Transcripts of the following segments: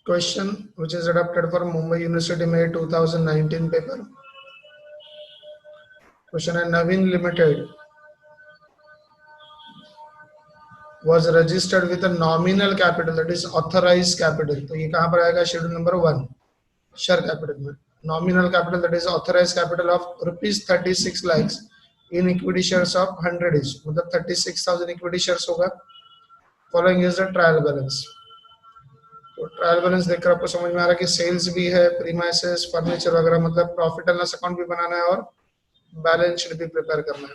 Question which is adapted for Mumbai University May 2019 paper. Question है Navin Limited was registered with a nominal capital, that is authorized capital. तो ये कहाँ पर आएगा? Schedule number 1 share capital में. Nominal capital, that is authorized capital of rupees 36 lakhs in equity shares of 100 each. मतलब 36,000 equity shares होगा. Following is the trial balance. तो trial balance देखकर आपको समझ में आ रहा है कि सेल्स भी है, प्रीमाइसेस, फर्नीचर वगैरह, मतलब प्रॉफिट एंड लॉस अकाउंट भी बनाना है और बैलेंस शीट भी प्रिपेयर करना है.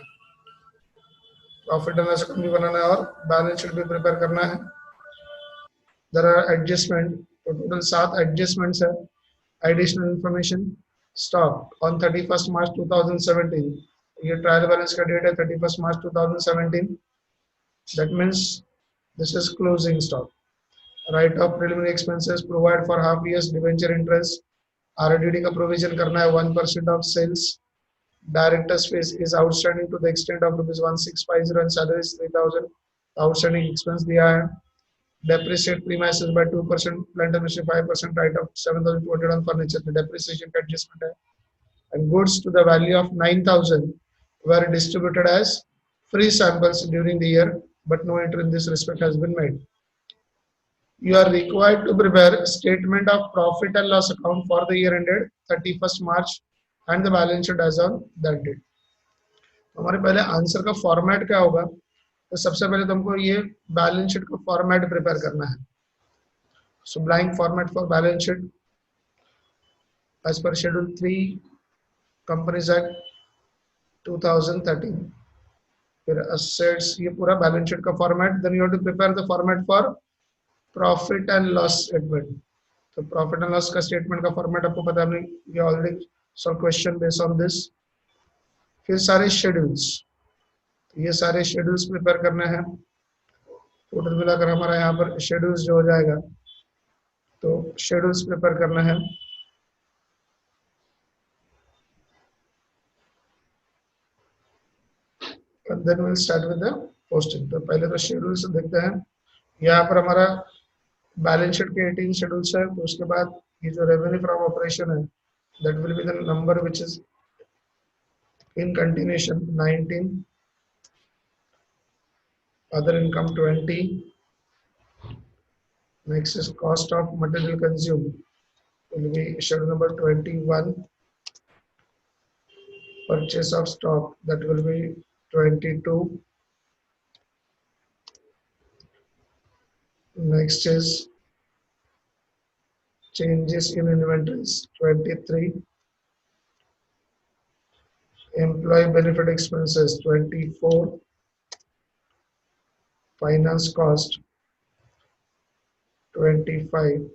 प्रॉफिट एंड लॉस अकाउंट भी बनाना है और बैलेंस शीट भी प्रिपेयर करना है. देयर आर एडजस्टमेंट, तो टोटल 7 एडजस्टमेंट्स है. एडिशनल इंफॉर्मेशन स्टॉक ऑन 31 मार्च 2017. ये ट्रायल बैलेंस का डेट है 31 मार्च 2017. That means this is closing stock. Write off preliminary expenses provide for half years debenture interest. RDD का provision करना है 1% of sales. Director's fees is outstanding to the extent of rupees 1650 and salary is 3000. Outstanding expense दिया है. Depreciate premises by 2%, plant and machinery 5%, write off 7200 on furniture. The depreciation का adjustment है. And goods to the value of 9000 were distributed as free samples during the year, but no entry in this respect has been made. You are required to prepare a statement of profit and loss account for the year ended 31st March and the balance sheet as on that date. हमारे पहले answer का format क्या होगा? तो सबसे पहले तुमको ये बैलेंस शीट का फॉर्मेट प्रिपेयर करना है. So blank format for balance sheet as per schedule 3 companies act 2013. फिर असेट्स, ये पूरा बैलेंस शीट का format. Then you have to prepare the format for profit and loss statement. तो profit and loss का statement का format आपको पता है, हमने ये already solve question based on this. फिर सारे शेड्यूल्स, ये सारे शेड्यूल्स प्रिपेयर करने हैं. टोटल मिलाकर हमारा यहाँ पर शेड्यूल्स जो हो जाएगा, तो शेड्यूल्स प्रिपेयर करना है. And then we'll start with the posting. तो पहले तो शेड्यूल्स देखते हैं. यहाँ पर हमारा बैलेंस शीट के 18 शेड्यूल्स है. तो उसके बाद ये जो रेवेन्यू फ्रॉम ऑपरेशन है, that will be the number which is in continuation 19. Other income 20. Next is cost of material consumed, will be schedule number 21. Purchase of stock, that will be 22. Next is changes in inventories 23. Employee benefit expenses 24. Finance cost 25.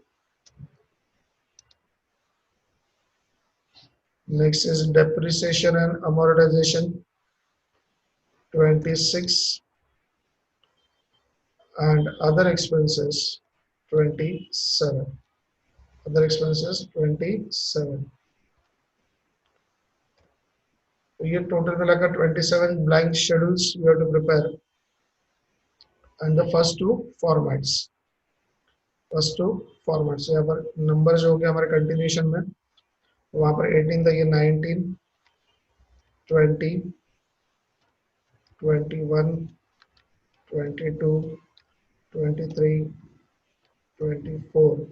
Next is depreciation and amortization 26. And other expenses 27. Other expenses 27. तो ये total मिलाकर 27 blank schedules you have to prepare. And the first two formats. यहाँ पर number जो हो गया हमारे continuation में, वहां पर 18 था, ये 19, 20, 21, 22, 23, 24,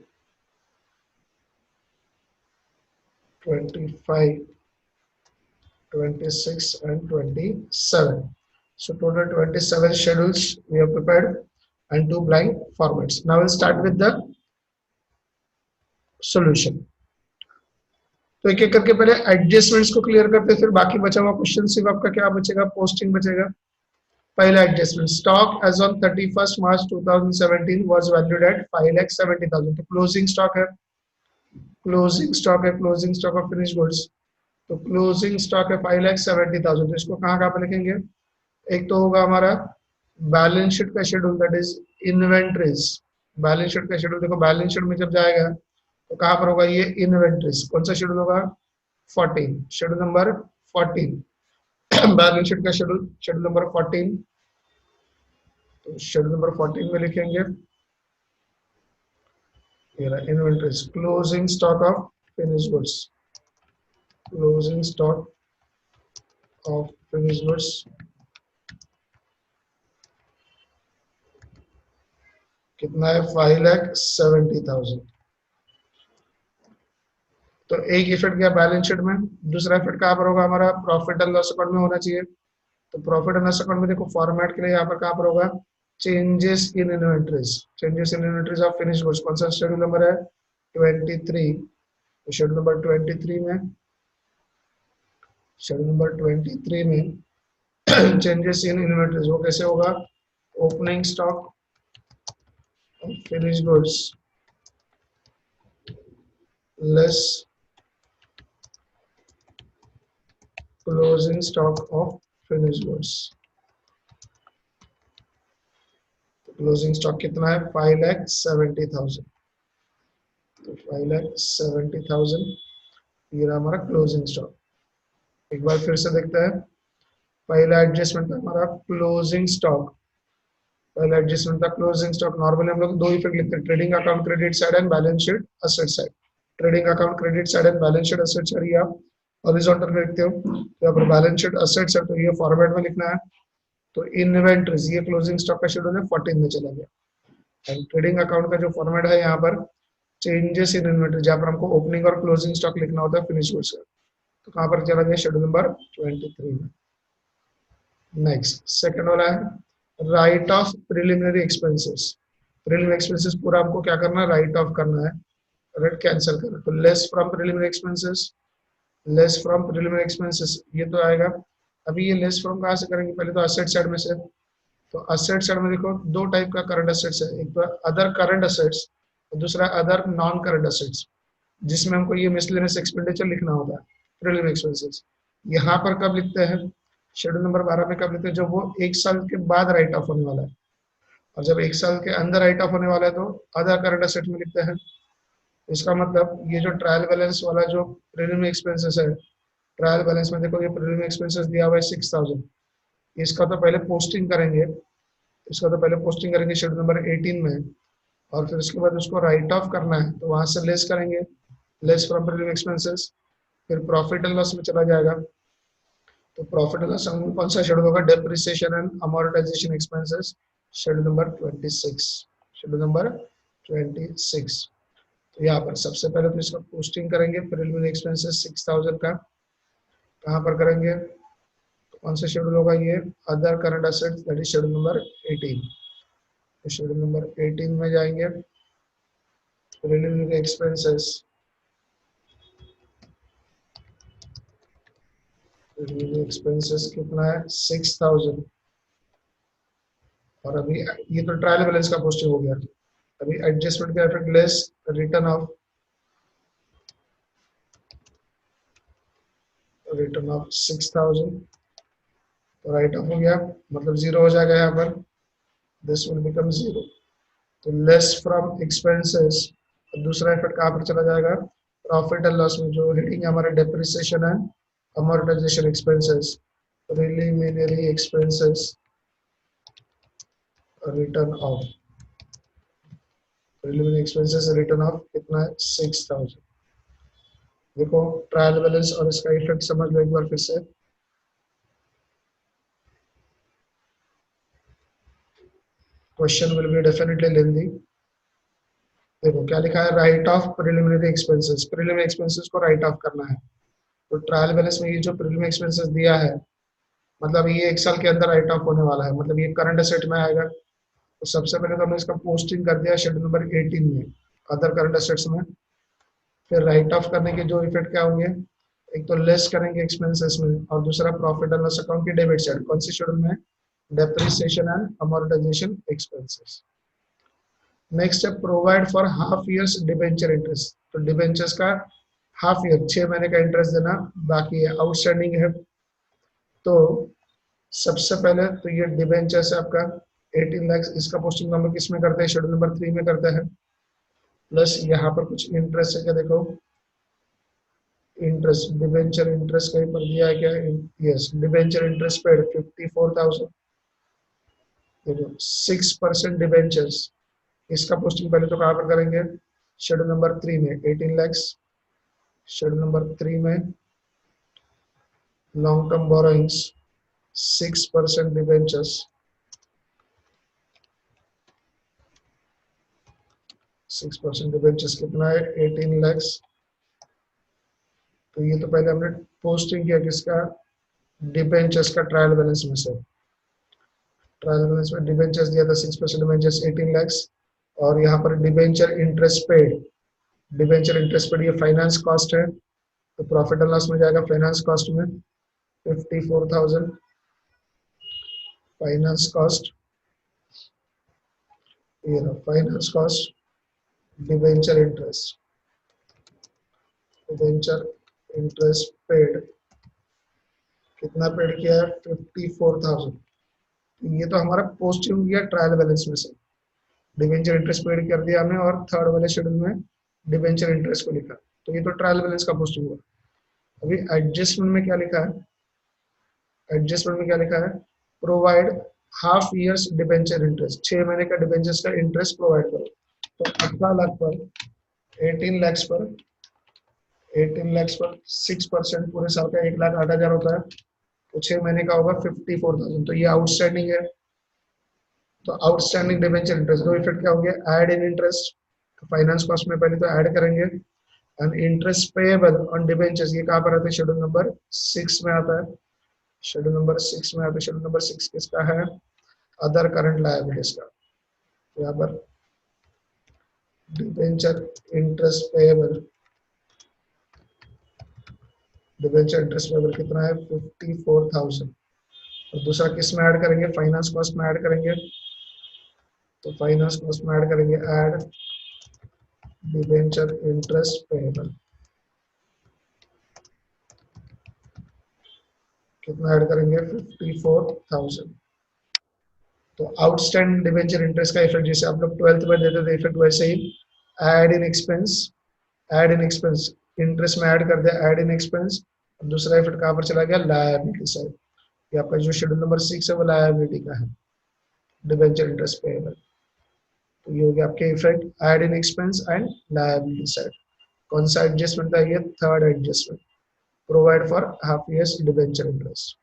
25, 26 and 27. So total 27 schedules we have prepared and 2 blank formats. Now we'll start with the solution. तो एक एक करके पहले एडजस्टमेंट्स को क्लियर करते हैं, फिर बाकी बचा हुआ क्वेश्चन सिर्फ आपका क्या बचेगा, पोस्टिंग बचेगा. पहला adjustment, stock as on 31 March 2017 was valued at 5,70,000. तो क्लोजिंग स्टॉक है, closing stock of finish goods. तो क्लोजिंग स्टॉक है 5,70,000. तो इसको कहाँ पे लिखेंगे? एक तो होगा हमारा बैलेंस शीट का schedule, that is inventories. Balance sheet का शेड्यूल देखो, बैलेंस शीट में जब जाएगा तो कहाँ पर होगा? ये इन्वेंट्रीज. कौन सा शेड्यूल होगा? 14, शेड्यूल नंबर 14. बैलेंस शीट का शेड्यूल नंबर 14. तो शेड्यूल नंबर 14 में लिखेंगे ये रहा inventories, closing stock of finish goods, closing stock of finish goods कितना है 5,70,000। तो एक इफेक्ट गया बैलेंस शीट में, दूसरा इफेक्ट कहाँ पर होगा हमारा प्रॉफिट एंड लॉस अकाउंट में होना चाहिए। तो प्रॉफिट एंड लॉस अकाउंट में देखो फॉर्मेट के लिए यहाँ पर कहाँ पर होगा changes in inventories, changes in inventories of finish goods, कौन सा शेड्यूल नंबर है 23। तो शेड्यूल नंबर 23 में, शेड्यूल नंबर 23 में चेंजेस इन इन्वेंटरीज वो कैसे होगा, opening stock finish goods less closing stock of finish goods. Closing stock कितना है 5,70,000। तो 5,70,000 ये रहा हमारा क्लोजिंग स्टॉक। एक बार फिर से देखते हैं, पहला एडजस्टमेंट था हमारा क्लोजिंग स्टॉक, पहला एडजस्टमेंट था क्लोजिंग स्टॉक। नॉर्मली हम लोग दो इफेक्ट लिखते हैं, trading account credit side and balance sheet asset side. Trading account credit side and balance sheet asset side ये आप हॉरिजॉन्टल में लिखते हो, तो यहाँ पर बैलेंस शीट असेट साइड तो ये फॉर्मेट में लिखना है। तो इन्वेंटरीज ये क्लोजिंग स्टॉक का शेड्यूल है 14 में चला गया। एंड ट्रेडिंग अकाउंट का जो फॉर्मेट है यहाँ पर चेंजेस इन इन्वेंटरी, जहाँ पर हमको ओपनिंग और क्लोजिंग स्टॉक लिखना होता है फिनिश गुड्स का, तो कहाँ पर चला गया शेड्यूल नंबर 23 में। नेक्स्ट सेकंड वाला है right off preliminary expenses. Preliminary expenses पूरा हमको क्या करना है राइट ऑफ करना है, राइट कैंसिल करना है। तो less from preliminary expenses, less from preliminary expenses ये तो आएगा। अभी ये लेस फ्रॉम कहाँ से करेंगे, पहले तो असेट साइड में से। तो असेट साइड में देखो दो टाइप का करंट असेट्स है, एक तो अदर करंट असेट्स और दूसरा अदर नॉन करंट असेट्स, जिसमें हमको ये मिसलेनियस एक्सपेंडिचर लिखना होता है प्रीलिमिनरी एक्सपेंसेस। यहाँ पर कब लिखते हैं शेड्यूल नंबर 12 में, कब लिखते हैं जब वो एक साल के बाद राइट ऑफ होने वाला है, और जब एक साल के अंदर राइट ऑफ होने वाला है तो अदर करंट असेट में लिखते हैं। इसका मतलब ये जो ट्रायल बैलेंस वाला जो प्रीलिमिनरी एक्सपेंसेस है, ट्रायल बैलेंस में देखो ये प्रीलिमिनरी एक्सपेंसेस दिया हुआ है 6,000, इसका तो पहले पोस्टिंग करेंगे, इसका तो पहले पोस्टिंग करेंगे शेड्यूल नंबर 18 में, और फिर उसके बाद उसको राइट ऑफ करना है तो वहां से लेस करेंगे, लेस फ्रॉम प्रीलिमिनरी एक्सपेंसेस, फिर प्रॉफिट एंड लॉस में चला जाएगा। तो प्रॉफिट एंड लॉस में कौन सा शेड्यूल होगा depreciation and amortisation expenses, schedule number 26, schedule number 26। तो यहाँ पर सबसे पहले तो इसका पोस्टिंग करेंगे प्रीलिमिनरी एक्सपेंसेस 6,000 का, कहाँ पर करेंगे, तो कौन सा शेड्यूल होगा ये other current assets, that is schedule number 18। तो शेड्यूल नंबर 18 में जाएंगे प्रीलिमिनरी एक्सपेंसेस, एक्सपेंसेस कितना है 6,000। और अभी ये तो ट्रायल बैलेंस का पोस्टिंग हो गया, अभी एडजस्टमेंट का effect less return of, return of 6,000 तो राइट ऑफ हो गया, मतलब जीरो हो जाएगा यहाँ पर, दिस विल बिकम जीरो। तो लेस फ्रॉम एक्सपेंसेस, दूसरा इफेक्ट कहाँ पर चला जाएगा प्रॉफिट एंड लॉस में, जो हेडिंग है हमारे डेप्रिसिएशन है amortisation expenses, preliminary expenses return of, preliminary expenses return of कितना है 6,000। देखो ट्रायल बैलेंस और इसका इफेक्ट समझ लो एक बार फिर से। क्वेश्चन विल बी डेफिनेटली लेंदी। देखो क्या लिखा है right of preliminary expenses, preliminary expenses को राइट ऑफ करना है। तो ट्रायल बैलेंस में ये जो प्रीलिमिनरी एक्सपेंसेस दिया है, मतलब ये एक साल के अंदर राइट ऑफ होने वाला है, मतलब ये करंट असेट में आएगा। तो सबसे पहले तो हमने इसका पोस्टिंग कर दिया शेड्यूल नंबर 18 में अदर करंट असेट्स में। फिर राइट ऑफ करने के जो इफेक्ट क्या होंगे, एक तो लेस करेंगे एक्सपेंसेस में, और दूसरा प्रॉफिट एंड लॉस अकाउंट की डेबिट साइड, कौन सी शेड्यूल में depreciation and amortisation expenses. Next है provide for half years debenture interest. तो डिबेंचर्स का हाफ ईयर 6 महीने का इंटरेस्ट देना बाकी है, आउटस्टैंडिंग है। तो सबसे पहले तो ये डिबेंचर्स है आपका 18 लाख, इसका पोस्टिंग नंबर किस में करते हैं शेड्यूल नंबर 3 में करते हैं। प्लस यहाँ पर कुछ इंटरेस्ट है क्या, देखो इंटरेस्ट, डिबेंचर इंटरेस्ट कहीं पर दिया है क्या, यस डिबेंचर इंटरेस्ट पेड 54,000। देखो 6% डिबेंचर्स, इसका पोस्टिंग पहले तो कहाँ पर करेंगे शेड्यूल नंबर 3 में 18 lakhs, शेड्यूल नंबर 3 में long term borrowings 6% debentures, 6% debentures कितना है 18 lakhs। तो ये तो पहले हमने पोस्टिंग किया किसका, डिबेंचर्स का ट्रायल बैलेंस में से, ट्रायल बैलेंस में डिबेंचर्स दिया था 6% डिबेंचर्स 18 lakhs, और यहाँ पर debenture interest paid, debenture interest paid ये फाइनेंस कॉस्ट है, तो प्रॉफिट एंड लॉस में जाएगा फाइनेंस कॉस्ट में 54,000 फाइनेंस कॉस्ट, ये रहा finance cost, debenture interest, debenture interest paid कितना पेड किया है 54,000। ये तो हमारा पोस्टिंग हो गया ट्रायल बैलेंस में से, डिबेंचर इंटरेस्ट पेड कर दिया हमने और थर्ड वाले शेड्यूल में डिबेंचर इंटरेस्ट को लिखा, तो ये तो ट्रायल बैलेंस का पोस्टिंग हुआ। अभी एडजस्टमेंट में क्या लिखा है, एडजस्टमेंट में क्या लिखा है, provide half years debenture interest, 6 महीने का डिबेंचर्स का इंटरेस्ट प्रोवाइड करो। तो 18 लाख पर 18 लैक्स पर 18 लैक्स पर 6% पूरे साल का 1,08,000 होता है, तो 6 महीने का होगा 54,000। तो ये आउटस्टैंडिंग है, तो आउटस्टैंडिंग डिबेंचर इंटरेस्ट दो इफेक्ट क्या होंगे, ऐड इन इंटरेस्ट, तो फाइनेंस कॉस्ट में पहले तो ऐड करेंगे, and interest payable on debentures ये कहाँ पर आता है, शेड्यूल नंबर 6 में आता है, शेड्यूल नंबर 6 में आता है। शेड्यूल नंबर 6 किसका है, अदर करंट लायबिलिटीज का, तो यहाँ पर debenture interest payable, debenture interest payable कितना है 54,000, और दूसरा किस में ऐड करेंगे, फाइनेंस कॉस्ट में ऐड करेंगे, तो फाइनेंस कॉस्ट में ऐड करेंगे, ऐड डिबेंचर इंटरेस्ट पेएबल कितना ऐड करेंगे 54,000। तो आउटस्टैंडिंग डिबेंचर इंटरेस्ट का इफेक्ट जैसे आप लोग 12th में देते थे इफेक्ट, वैसे ही add in expense, add in expense interest में ऐड कर दिया ऐड इन एक्सपेंस, दूसरा इफेक्ट कहाँ पर चला गया, लायबिलिटी साइड, ये आपका जो शेड्यूल नंबर 6 है वो लायबिलिटी का है, डिबेंचर इंटरेस्ट पेएबल। तो ये हो गया आपके effect add in expense and liability side. कौन सा एडजस्टमेंट था, ये third adjustment, provide for half years debenture interest.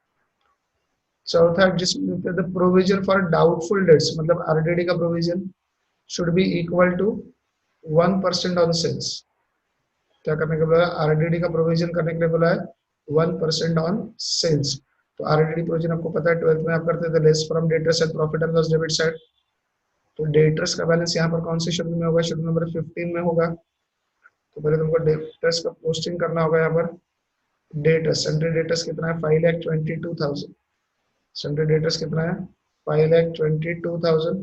चौथा adjustment the provision for doubtful debts, मतलब आरडीडी का provision should be equal to 1% on sales. क्या करने के बोला है, आरडीडी का प्रोविजन करने के लिए बोला है 1% ऑन सेल्स। तो आरडीडी प्रोविजन आपको पता है 12th में आप करते थे, less from debtors and profit and loss debit side. तो डेटर्स का बैलेंस यहाँ पर कौन से शेड्यूल में होगा, शेड्यूल नंबर 15 में होगा। तो पहले तुमको डेटर्स का पोस्टिंग करना होगा, यहाँ पर डेटर्स सेंट्री डेटर्स कितना है 5,22,000, सेंट्री डेटर्स कितना है 5,22,000,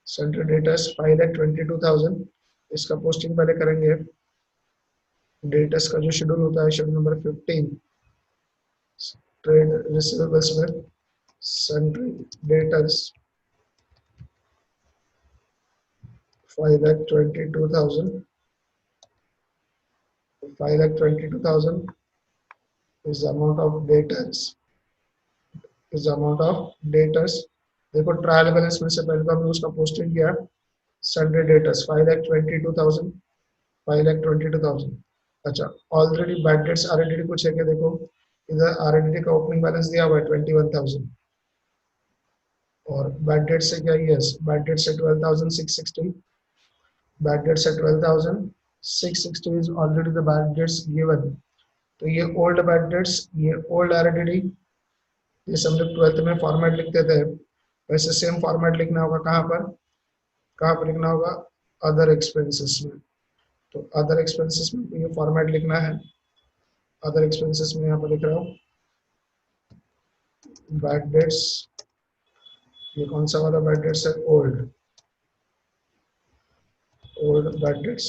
सेंट्री डेटर्स 5,22,000। इसका पोस्टिंग पहले करेंगे, डेटर्स का जो शेड्यूल होता है शेड्यूल नंबर 15 ट्रेड रिसीवेबल्स में Sentry debtors 5,22,000, 5,22,000 is the amount of debtors, is the amount of debtors। देखो ट्रायल बैलेंस में से पहले तो हमने उसका पोस्टिंग किया सन्डे डेटर्स 5,22,000, 5,22,000। अच्छा ऑलरेडी बैड डेट्स आरएडडी कुछ है क्या, देखो इधर आरएडडी का ओपनिंग बैलेंस दिया हुआ है 21,000, और बैड डेट से क्या, यस बैड डेट से 12,660, बैड डेट से 12,660 is already the bad debts given. तो ये ओल्ड बैड डेट्स, ये ओल्ड आरएडडी, जैसे हम लोग 12th में फॉर्मेट लिखते थे वैसे सेम फॉर्मेट लिखना होगा, कहाँ पर लिखना होगा, अदर एक्सपेंसेस में। तो अदर एक्सपेंसेस में ये फॉर्मेट लिखना है, अदर एक्सपेंसेस में यहाँ पर लिख रहा हूँ बैड डेट्स, ये कौन सा वाला बैड डेट्स है, ओल्ड, ओल्ड बैड डेट्स,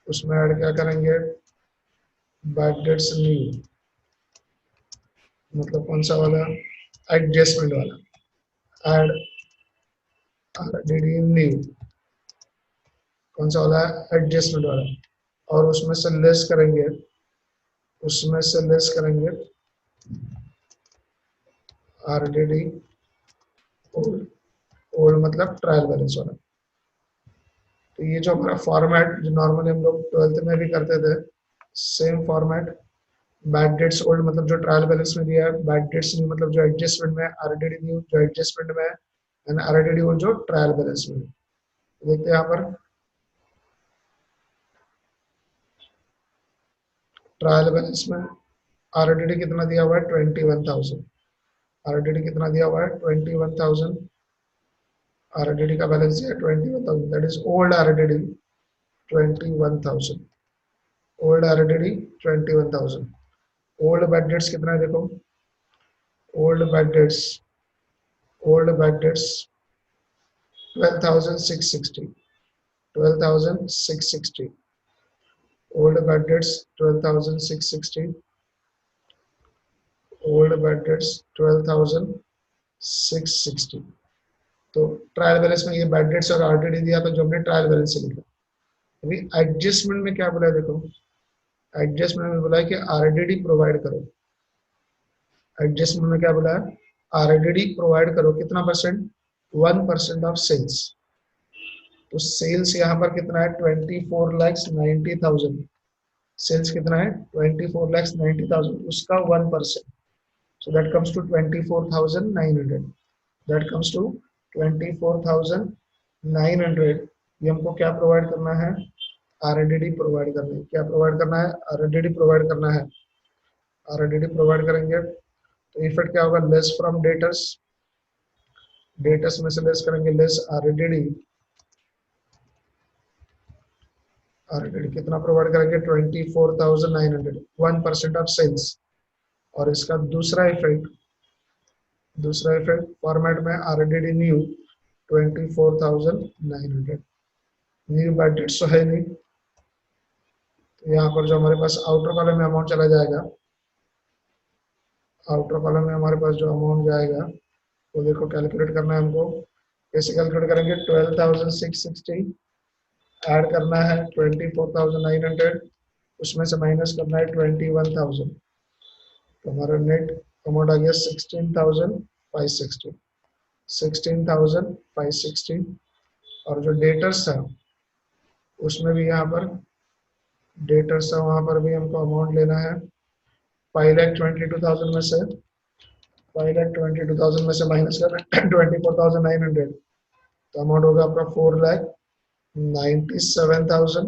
उसमें ऐड क्या करेंगे, बैड डेट्स न्यू, मतलब कौन सा वाला, एडजस्टमेंट वाला, ऐड आरडीडी न्यू, कौन सा वाला है, एडजस्टमेंट वाला, और उसमें से लेस करेंगे, उसमें से लेस करेंगे आरडीडी ओल्ड, ओल्ड मतलब ट्रायल बैलेंस वाला, तो ये जो हमारा फॉर्मेट जो नॉर्मली हम लोग 12th में भी करते थे, same format. Bad debts old मतलब जो ट्रायल बैलेंस में दिया है, बैड डेट्स न्यू मतलब जो एडजस्टमेंट में, आरडीडी न्यू जो एडजस्टमेंट में है, एंड आरडीडी वो जो ट्रायल बैलेंस में है। देखते हैं यहाँ पर ट्रायल बैलेंस में आरडीडी कितना दिया हुआ है, 21,000। आरडीडी कितना दिया हुआ है, 21,000। आरडीडी का बैलेंस है 21,000, that is old RDD 21,000। Old RDD 21,000। Old bad debts कितना है देखो, old bad debts, old bad debts 12,660, 12,660। Old bad debts 12,660, old bad debts 12,660। तो ट्रायल बैलेंस में ये बैड डेट्स और आरडीडी दिया, तो जो हमने ट्रायल बैलेंस से लिखा। अभी एडजस्टमेंट में क्या बोला है देखो, एडजस्टमेंट में बोला है कि आरडीडी प्रोवाइड करो। एडजस्टमेंट में क्या बोला है, आरडीडी प्रोवाइड करो कितना परसेंट, 1% ऑफ सेल्स। तो सेल्स यहाँ पर कितना है, 24,90,000। सेल्स कितना है, 24,90,000, उसका 1%। So that comes to 24,900। That comes to 24,900। ये हमको क्या प्रोवाइड करना है, आरडीडी प्रोवाइड करना है। क्या प्रोवाइड करना है, आरडीडी प्रोवाइड करना है। आरडीडी प्रोवाइड करेंगे तो इफेक्ट क्या होगा, लेस फ्रॉम डेटर्स, डेटर्स में से लेस करेंगे, लेस आरडीडी। आरडीडी कितना प्रोवाइड करेंगे, 24,900, 1% ऑफ सेल्स। और इसका दूसरा इफेक्ट, दूसरा इफेक्ट फॉर्मेट में RDD new 24,900। New bad debts तो है नहीं, तो यहाँ पर जो हमारे पास आउटर कॉलम में अमाउंट चला जाएगा, आउटर कॉलम में हमारे पास जो अमाउंट जाएगा वो देखो कैलकुलेट करना है हमको। कैसे कैलकुलेट करेंगे, 12,660 ऐड करना है 24,900, उसमें से माइनस करना है 21,000, तो हमारा नेट अमाउंट आ गया 16,560, 16,560। और जो डेटर्स था उसमें भी यहाँ पर डेटर्स था, वहाँ पर भी हमको अमाउंट लेना है 5,22,000 में से, 5,22,000 में से माइनस कर रहे हैं 24,900, तो अमाउंट होगा आपका 4,97,100,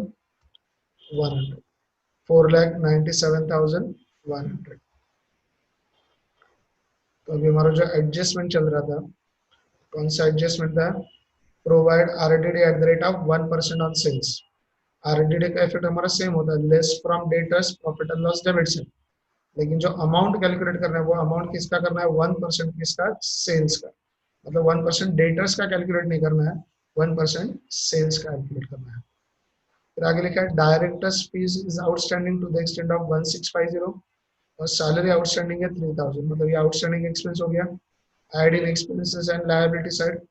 4,97,100। तो अभी हमारा जो एडजस्टमेंट चल रहा था, कौन सा एडजस्टमेंट था, provide RDD at the rate of 1% on sales. RDD का इफेक्ट हमारा सेम होता है, less from debtors profit and loss debit से, लेकिन जो अमाउंट कैलकुलेट करना है वो अमाउंट किसका करना है, 1% किसका, सेल्स का। मतलब 1% डेटर्स का कैलकुलेट नहीं करना है, 1% सेल्स का कैलकुलेट करना है। फिर आगे लिखा है directors fees is outstanding to the extent of 1650, और सैलरी आउटस्टैंडिंग है 3,000, मतलब ये आउटस्टैंडिंग एक्सपेंस हो गया। Add in expenses and liability side,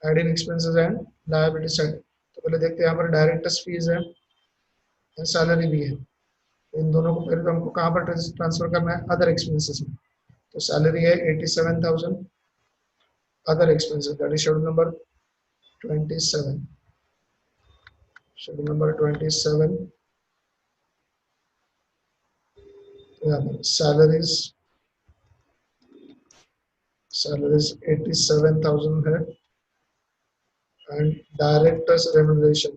add in expenses and liability side. तो पहले देखते हैं यहाँ पर डायरेक्टर्स फीस है, सैलरी भी है, इन दोनों को पहले तो हमको कहाँ पर ट्रांसफर करना है, अदर एक्सपेंसेस में। तो सैलरी है 87,000, other expenses that is schedule number 27, schedule number 27। यहाँ पर सैलरीज, सैलरीज 87,000 है, and directors remuneration,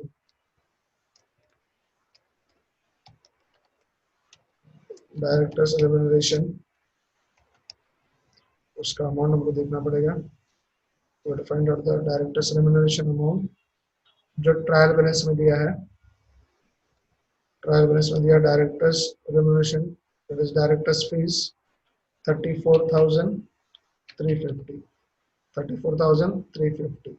directors remuneration उसका अमाउंट हमको देखना पड़ेगा। तो to find out the directors remuneration amount जो ट्रायल बैलेंस में दिया है, ट्रायल बैलेंस में दिया directors remuneration that is directors fees 34,350, 34,350।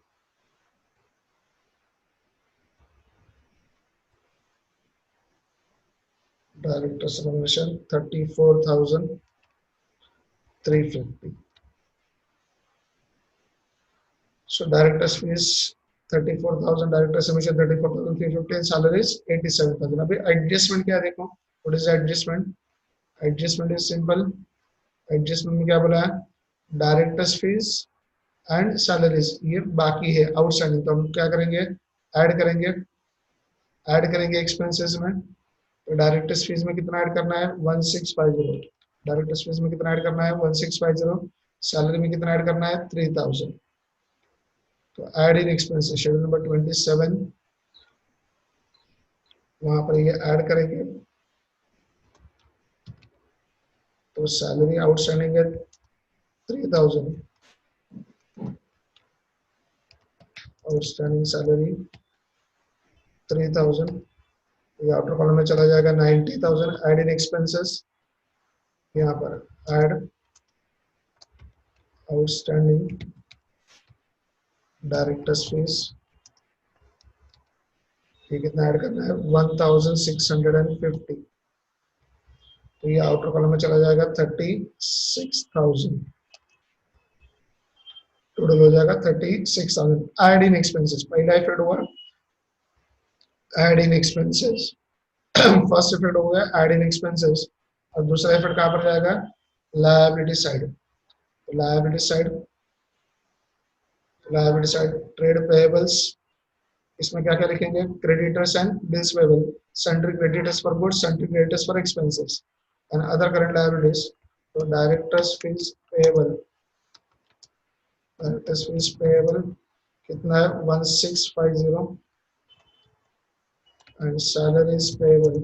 Director's remuneration 34,350. So director's fees 34,000, director's remuneration 34,350, and salary is 87,000. अभी adjustment क्या देखो, what is adjustment? Adjustment is simple. Adjustment में क्या बोला है, director's fees and salaries ये बाकी है outstanding, तो हम क्या करेंगे, ऐड करेंगे एक्सपेंसेस में, तो डायरेक्टर्स फीस में कितना ऐड करना है 1650, डायरेक्टर्स फीस में कितना ऐड करना है 1650, सैलरी में कितना ऐड करना है 3000। तो add in expenses schedule number 27, वहां पर ये ऐड करेंगे। तो सैलरी आउटस्टैंडिंग है 3000, आउटस्टैंडिंग सैलरी 3000, ये आउटर कॉलम में चला जाएगा 90,000, ऐड इन एक्सपेंसेस, यहाँ पर ऐड आउटस्टैंडिंग डायरेक्टर्स फीस, ये कितना ऐड करना है 1650, तो ये आउटर कॉलम में चला जाएगा 36,000, टोटल हो जाएगा 36,000। ऐड इन एक्सपेंसेस, पहला इफेक्ट हुआ add in expenses, first effect हो गया ऐड इन एक्सपेंसेस, और दूसरा इफेक्ट कहां पर जाएगा लायबिलिटी साइड। तो लायबिलिटी साइड ट्रेड पेएबल्स, इसमें क्या क्या लिखेंगे creditors and bills payable, sundry creditors for goods, sundry creditors for expenses and other current liabilities. तो directors fees payable, directors fees payable कितना है 1650, एंड सैलरीज पेएबल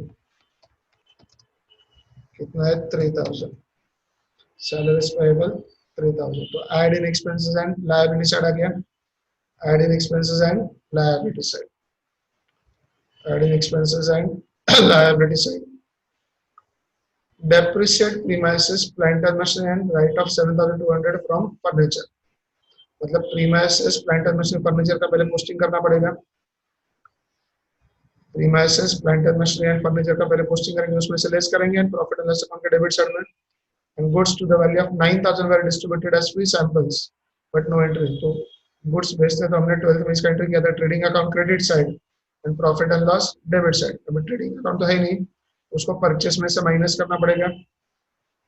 कितना है 3000, सैलरीज पेएबल 3000। तो add in expenses and liability side आ गया, add in expenses and liability side, add in expenses and liability side. Depreciate premises, plant and machinery and write off 7,200 from furniture। मतलब premises, plant and machinery, furniture का पहले posting करना पड़ेगा, premises, plant and machinery and furniture का पहले posting करेंगे, उसमें से लेस करेंगे and profit and loss account के डेबिट साइड में, and goods to the value of 9,000 were distributed as free samples but no entry। तो गुड्स बेचते तो हमने 12th में इसका एंट्री किया था trading account credit side and profit and loss debit side. अभी ट्रेडिंग अकाउंट तो है नहीं, उसको परचेस में से माइनस करना पड़ेगा,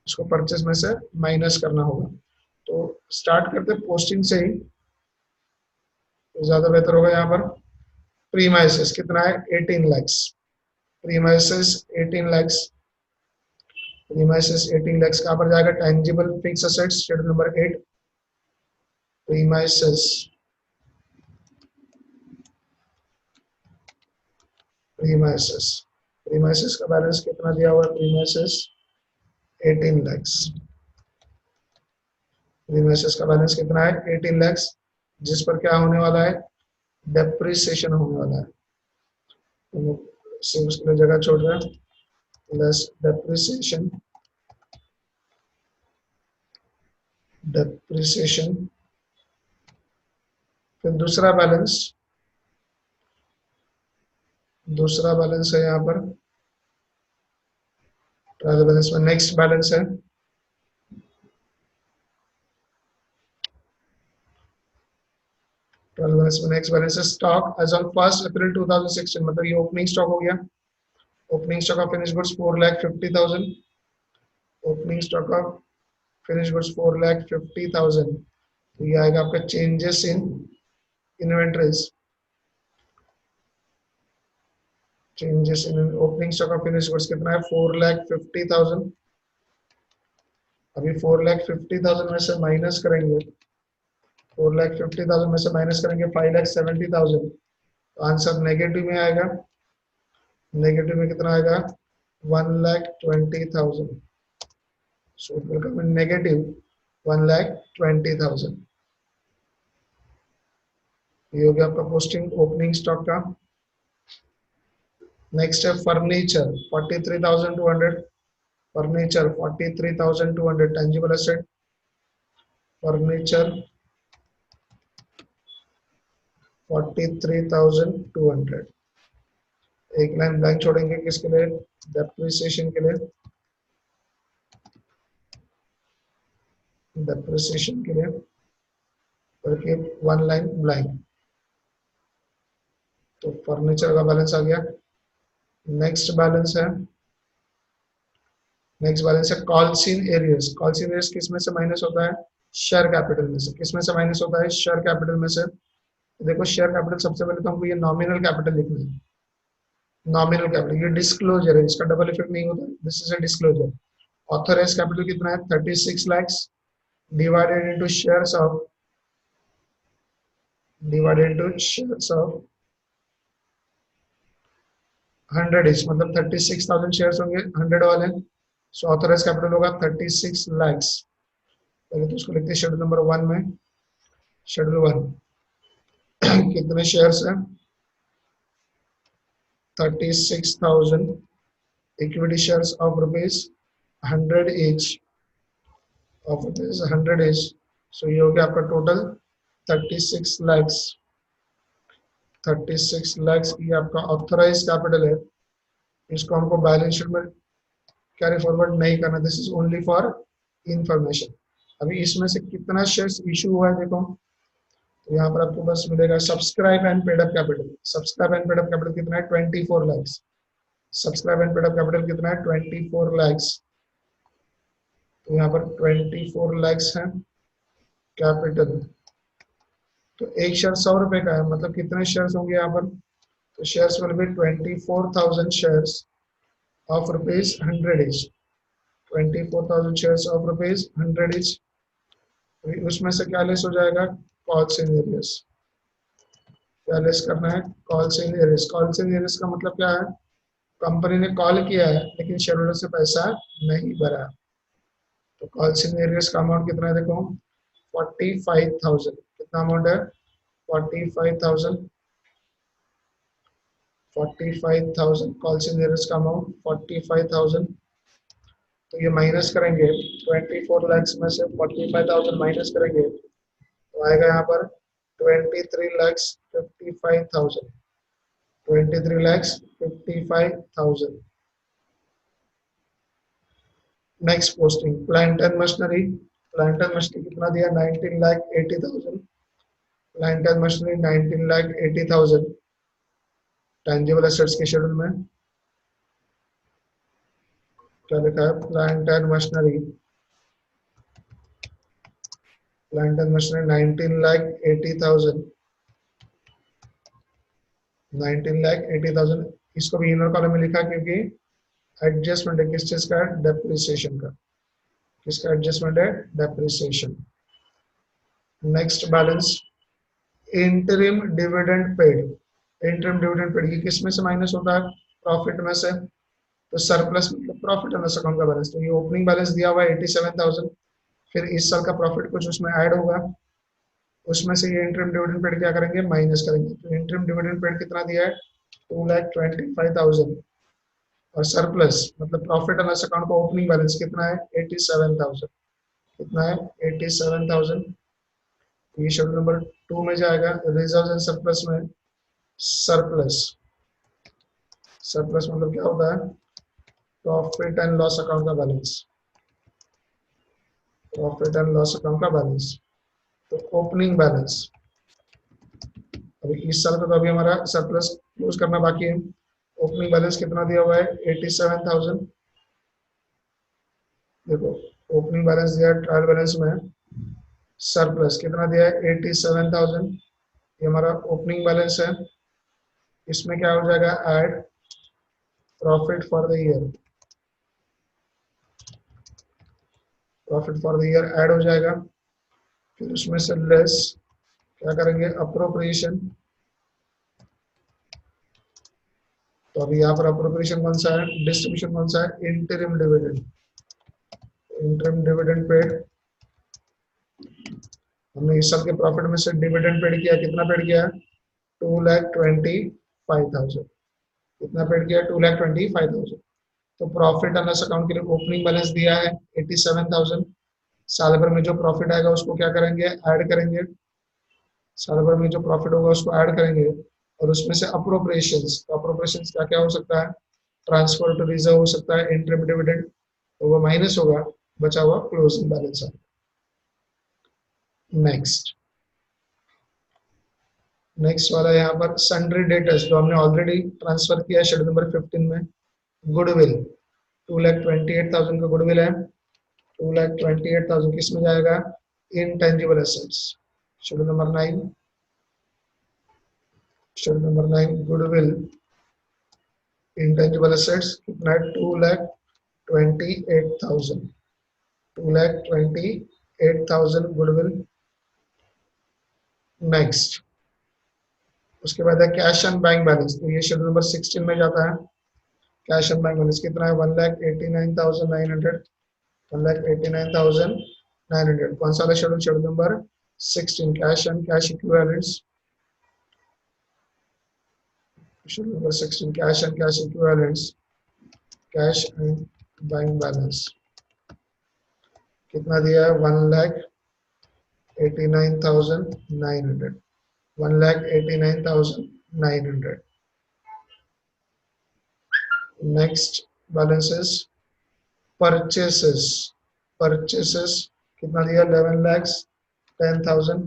उसको परचेस में से माइनस करना होगा। तो स्टार्ट करते पोस्टिंग से ही, तो ज्यादा बेहतर होगा। यहाँ पर प्रीमाइसेस कितना है 18 lakhs, premises 18 lakhs, premises 18 lakhs कहाँ पर जाएगा tangible fixed assets schedule number 8, premises, premises, premises का बैलेंस कितना दिया हुआ है प्रीमाइसेस 18 lakhs, प्रीमाइसेस का बैलेंस कितना है 18 lakhs, जिस पर क्या होने वाला है डेप्रिसिएशन होने वाला है, तो उसके लिए जगह छोड़ रहे हैं लेस डेप्रिसिएशन, डेप्रिसिएशन। फिर दूसरा बैलेंस है यहाँ पर ट्रायल बैलेंस में, नेक्स्ट बैलेंस है ट्रायल बैलेंस में, नेक्स्ट बैलेंस है स्टॉक एज ऑन 1 अप्रैल 2016, मतलब ये ओपनिंग स्टॉक हो गया, opening stock of finish goods 4,50,000, opening stock of finish goods 4,50,000। तो ये आएगा आपका changes in inventories, changes in opening stock of finish goods कितना है 4,50,000। अभी 4,50,000 में से माइनस करेंगे, 4,50,000 में से माइनस करेंगे 5,70,000, तो आंसर नेगेटिव में आएगा, नेगेटिव में कितना आएगा 1,20,000। So it will come in negative 1,20,000। ये हो गया आपका पोस्टिंग ओपनिंग स्टॉक का। नेक्स्ट है furniture 43,200, furniture 43,200 tangible asset, furniture 43,200। एक लाइन ब्लैंक छोड़ेंगे किसके लिए डेप्रिसिएशन के लिए, डेप्रिसिएशन के लिए, बल्कि वन लाइन ब्लैंक। तो फर्नीचर का बैलेंस आ गया। नेक्स्ट बैलेंस है कॉल्सिन एरियर्स, कॉल्सिन एरियर्स किस में से माइनस होता है शेयर कैपिटल में से, किस में से माइनस होता है शेयर कैपिटल में से, देखो शेयर कैपिटल सबसे पहले तो हमको ये नॉमिनल कैपिटल लिखना है। नॉमिनल कैपिटल ये डिस्क्लोजर है, इसका डबल इफेक्ट नहीं होता, this is a disclosure. Authorise capital कितना है 36 lakhs divided into shares of, divided into shares of 100 each, मतलब 36,000 शेयर्स होंगे 100 वाले। सो ऑथराइज कैपिटल होगा 36 lakhs। पहले तो उसको लिखते हैं शेड्यूल नंबर 1 में। शेड्यूल 1 कितने शेयर्स हैं 36,000 equity shares of rupees 100 each, of rupees 100 each। सो ये हो गया आपका टोटल 36 lakhs। 36 lakhs ये आपका ऑथराइज कैपिटल है। इसको हमको बैलेंस शीट में कैरी फॉरवर्ड नहीं करना, this is only for information. अभी इसमें से कितना शेयर्स इशू हुआ है देखो, तो यहाँ पर आपको बस मिलेगा subscribe and paid up capital. Subscribe and paid up capital कितना है 24 lakhs। Subscribe and paid up capital कितना है 24 lakhs। तो यहाँ पर 24 lakhs है कैपिटल। तो एक शेयर 100 रुपए का है, मतलब कितने शेयर्स होंगे यहाँ पर, तो shares will be 24,000 shares of rupees 100 each। 24,000 shares of rupees 100 each। उसमें से क्या लेस हो जाएगा कॉल्स इन एरियस। क्या लेस करना है calls in areas. Calls in areas का मतलब क्या है, कंपनी ने कॉल किया है लेकिन शेयर होल्डर से पैसा नहीं भरा। तो कॉल्स इन एरियस का अमाउंट कितना है देखो 45,000। कितना अमाउंट है 45,000। 45,000 कॉल्स इन एरियस का अमाउंट 45,000। तो ये माइनस करेंगे 24 lakhs में से 45,000 माइनस करेंगे तो आएगा यहाँ पर 23,55,000। 23,55,000। Next posting plant and machinery. Plant and machinery कितना दिया 19,80,000। Plant and machinery 19,80,000 tangible assets के शेड्यूल में क्या लिखा है plant and machinery. Plant and machinery 19,80,000। 19,80,000 इसको भी इनर कॉलम में लिखा क्योंकि एडजस्टमेंट है किस चीज का डेप्रिसिएशन का। किसका एडजस्टमेंट है depreciation. Next balance interim dividend paid. Interim dividend paid ये किस में से माइनस होता है प्रॉफिट में से। तो सरप्लस मतलब प्रॉफिट एंड लॉस अकाउंट का बैलेंस। तो ये ओपनिंग बैलेंस दिया हुआ है 87,000। फिर इस साल का प्रॉफिट कुछ उसमें ऐड होगा, उसमें से ये इंटरिम डिविडेंड पेड क्या करेंगे माइनस करेंगे। तो इंटरिम डिविडेंड पेड कितना दिया है 2,25,000। और सरप्लस मतलब प्रॉफिट एंड लॉस अकाउंट का ओपनिंग बैलेंस कितना है 87,000। कितना है 87,000। ये शेड्यूल नंबर 2 में जाएगा रिजर्व एंड सरप्लस में। सरप्लस सरप्लस मतलब क्या होता है प्रॉफिट एंड लॉस अकाउंट का balance. Profit and loss account का बैलेंस। तो ओपनिंग बैलेंस अभी इस साल का तो अभी हमारा सरप्लस क्लोज करना बाकी है। ओपनिंग बैलेंस कितना दिया हुआ है 87,000। देखो ओपनिंग बैलेंस दिया है ट्रायल बैलेंस में। सरप्लस कितना दिया है 87,000। ये हमारा ओपनिंग बैलेंस है। इसमें क्या हो जाएगा add profit for the year. Profit for the year add हो जाएगा। फिर उसमें से लेस क्या करेंगे अप्रोप्रिएशन। तो अभी यहाँ पर अप्रोप्रिएशन कौन सा है डिस्ट्रीब्यूशन कौन सा है interim dividend. Interim dividend paid हमने इस साल के प्रॉफिट में से डिविडेंड पेड किया। कितना पेड किया 2,25,000। कितना पेड किया 2,25,000। तो प्रॉफिट एंड लॉस अकाउंट के लिए ओपनिंग बैलेंस दिया है 87,000। साल भर में जो प्रॉफिट आएगा उसको क्या करेंगे ऐड करेंगे। साल भर में जो प्रॉफिट होगा उसको ऐड करेंगे और उसमें से अप्रोप्रिएशंस। तो अप्रोप्रिएशंस क्या क्या हो सकता है ट्रांसफर टू रिजर्व हो सकता है इंटरिम डिविडेंड। तो वो माइनस होगा बचा हुआ क्लोजिंग बैलेंस है। नेक्स्ट नेक्स्ट वाला यहाँ पर सन्ड्री डेटर्स जो हमने ऑलरेडी ट्रांसफर किया है शेड्यूल नंबर 15 में। गुडविल 2,28,000 का गुडविल है। 2,28,000 किस में जाएगा intangible assets schedule number 9। Schedule number 9 goodwill intangible assets कितना है 2,28,000 2,28,000 गुडविल। नेक्स्ट उसके बाद है कैश एंड बैंक बैलेंस, तो ये शेड्यूल नंबर 16 में जाता है। कैश एंड बैंक बैलेंस कितना है 1,89,900 1,89,900। कौन सा वाला schedule? Schedule number 16 cash and cash equivalents. Schedule number 16 cash and cash equivalents, cash and bank balance कितना दिया है 1,89,900 1,89,900। नेक्स्ट balances purchases, purchases कितना दिया 11,10,000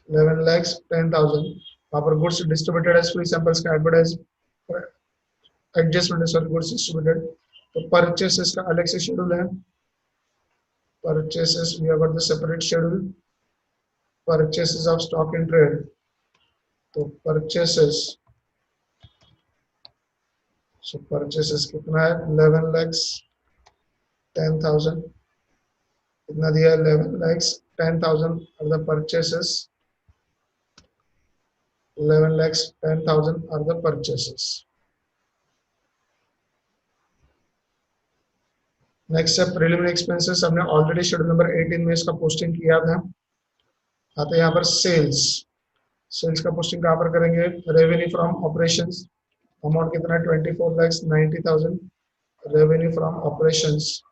11,10,000। वहां पर goods distributed as free samples का advertise adjustment sorry goods distributed, तो purchases का अलग से शेड्यूल है। Purchases we have got the separate schedule. Purchases of stock in trade, तो परचेसेस सो परचेसेस कितना है 11,10,000। कितना दिया 11,10,000 are the purchases, 11,10,000 are the purchases। Next है प्रिलिमिनरी एक्सपेंसेस, हमने ऑलरेडी शेड्यूल नंबर 18 में इसका पोस्टिंग किया था। आते यहाँ पर सेल्स, सेल्स का पोस्टिंग कहाँ पर करेंगे? रेवेन्यू फ्रॉम ऑपरेशंस, अमाउंट कितना है 24,90,000 रेवेन्यू फ्रॉम ऑपरेशंस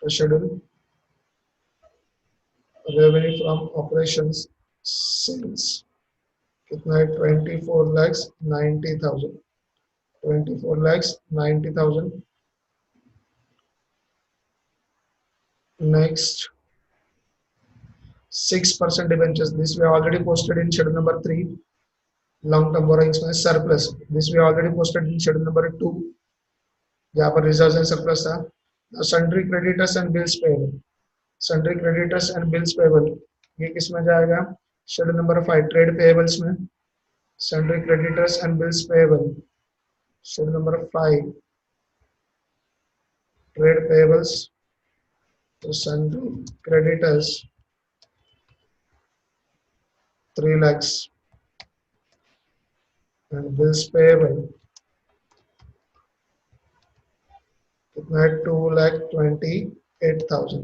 का schedule. Revenue from operations sales कितना है 24,90,000 24,90,000। Next 6% debentures, this we already posted in schedule number 3। long term borrowings में surplus, this we already posted in schedule number 2 जहाँ पर reserves and surplus था। sundry creditors and bills payable, sundry creditors and bills payable ये किस में जाएगा? schedule number 5 trade payables में। sundry creditors and bills payable schedule number 5 trade payables, तो sundry creditors 3 lakhs and bills payable कितना है 2,28,000।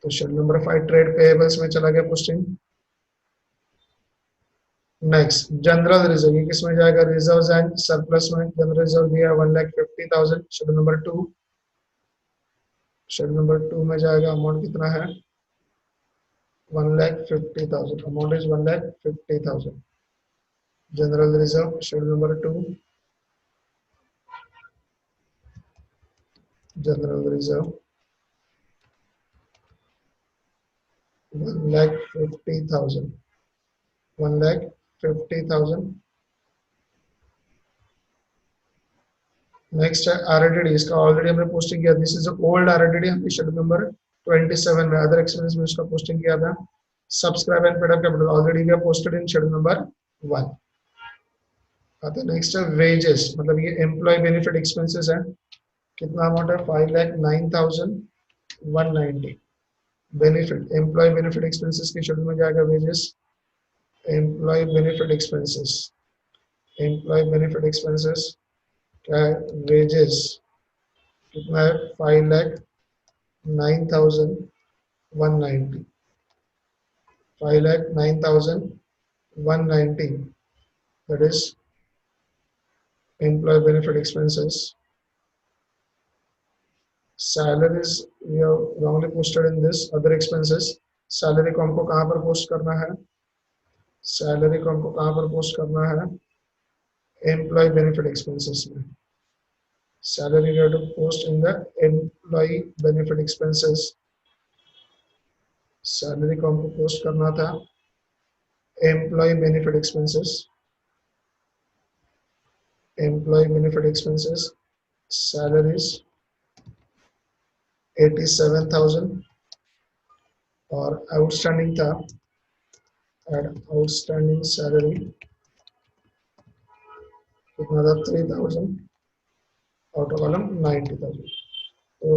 तो शेड्यूल नंबर 5 ट्रेड पेएबल्स में चला गया पोस्टिंग। नेक्स्ट जनरल रिजर्व, ये किस में जाएगा? रिजर्व्स एंड सरप्लस में। जनरल रिजर्व दिया 1,50,000 शेड्यूल नंबर 2। शेड्यूल नंबर 2 में जाएगा, अमाउंट कितना है 1,50,000, amount is 1,50,000। General reserve schedule number 2, general reserve 1,50,000 1,50,000। Next है आरएडडी, इसका ऑलरेडी हमने पोस्टिंग किया। दिस इज ओल्ड आरएडडी, हमने शेड्यूल नंबर 27 में अदर एक्सपेंस में इसका पोस्टिंग किया था। Subscribe and paid up capital already we have posted in schedule number 1। आते नेक्स्ट है वेजेस, मतलब ये एम्प्लॉय बेनिफिट एक्सपेंसेस है। कितना अमाउंट है 5,09,190। बेनिफिट एम्प्लॉय बेनिफिट एक्सपेंसेस के शेड्यूल में जाएगा wages. Employ benefit expenses, employee benefit expenses क्या है? वेजेस कितना है 5,09,190 5,09,190 that is employee benefit expenses। salaries we have wrongly posted in this other expenses। Salary को हमको कहाँ पर पोस्ट करना है? सैलरी को हमको कहाँ पर पोस्ट करना है? एम्प्लॉय बेनिफिट एक्सपेंसेस में। Salary we have to post in the employee benefit expenses. Salary को हमको पोस्ट करना था employee benefit expenses. Employee benefit expenses salaries 87,000 और आउटस्टैंडिंग था add outstanding salary कितना था 3000 outer column 90,000. So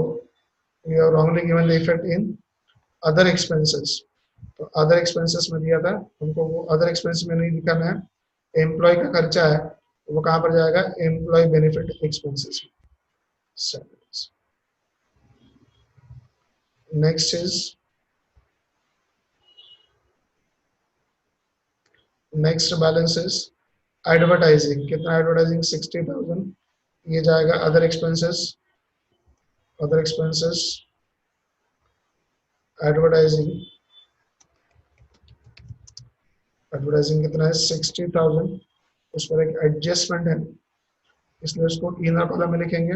we have wrongly given the effect in other expenses. तो other expenses में दिया था हमको, वो अदर एक्सपेंस में नहीं दिखाना है, एम्प्लॉय का खर्चा है तो वो कहाँ पर जाएगा, एम्प्लॉय बेनिफिट एक्सपेंसेस में, salaries. Next is next balance is advertising. कितना एडवर्टाइजिंग 60,000, ये जाएगा other expenses. Other expenses advertising, advertising कितना है 60,000. उस पर एक एडजस्टमेंट है इसलिए उसको इनर कॉलम में लिखेंगे.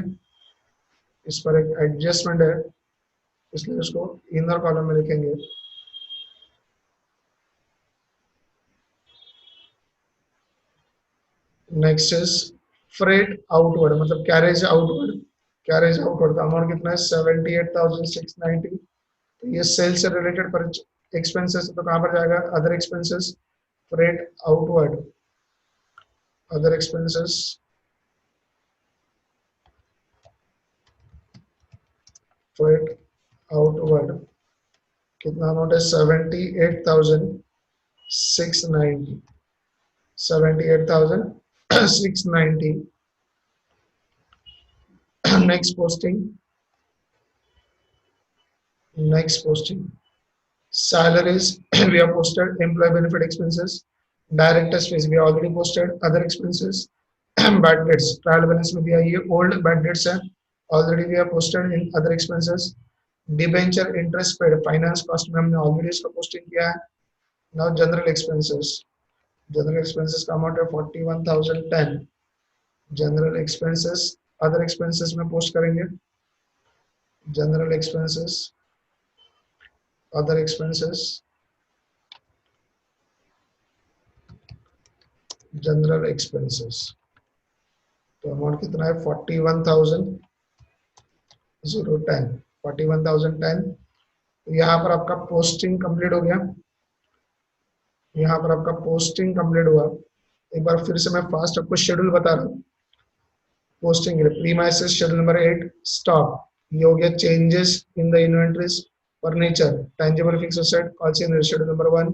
इस पर एक एडजस्टमेंट है इसलिए उसको इनर कॉलम में लिखेंगे. नेक्स्ट इज फ्रेट आउटवर्ड, मतलब कैरेज आउटवर्ड. कैरेज आउटवर्ड का अमाउंट कितना है 78,690. तो ये सेल से रिलेटेड पर एक्सपेंसेस, तो कहां पर जाएगा, other expenses. Freight outward, other expenses, freight outward कितना अमाउंट है 78,690. 78,690. Next posting. Next posting. Salaries we have posted. Employee benefit expenses. Directors fees we have already posted. Other expenses. Bad debts. Trial balance में दिया ये old bad debts है. Already we have posted in other expenses. Debenture interest paid. Finance cost में हमने already इसका posting किया है. Now general expenses. General expenses का अमाउंट है 41,010. जनरल एक्सपेंसेस अदर एक्सपेंसेस में पोस्ट करेंगे. General expenses other expenses, general expenses, तो अमाउंट कितना है 41,010. 41,010. यहाँ पर आपका पोस्टिंग कंप्लीट हो गया. यहाँ पर आपका पोस्टिंग कंप्लीट हुआ. एक बार फिर से मैं फास्ट आपको शेड्यूल बता रहा हूँ. Posting premises schedule number 8 stock, ये हो गया changes in the inventories. Furniture, tangible fixed asset, all scenery schedule number 1.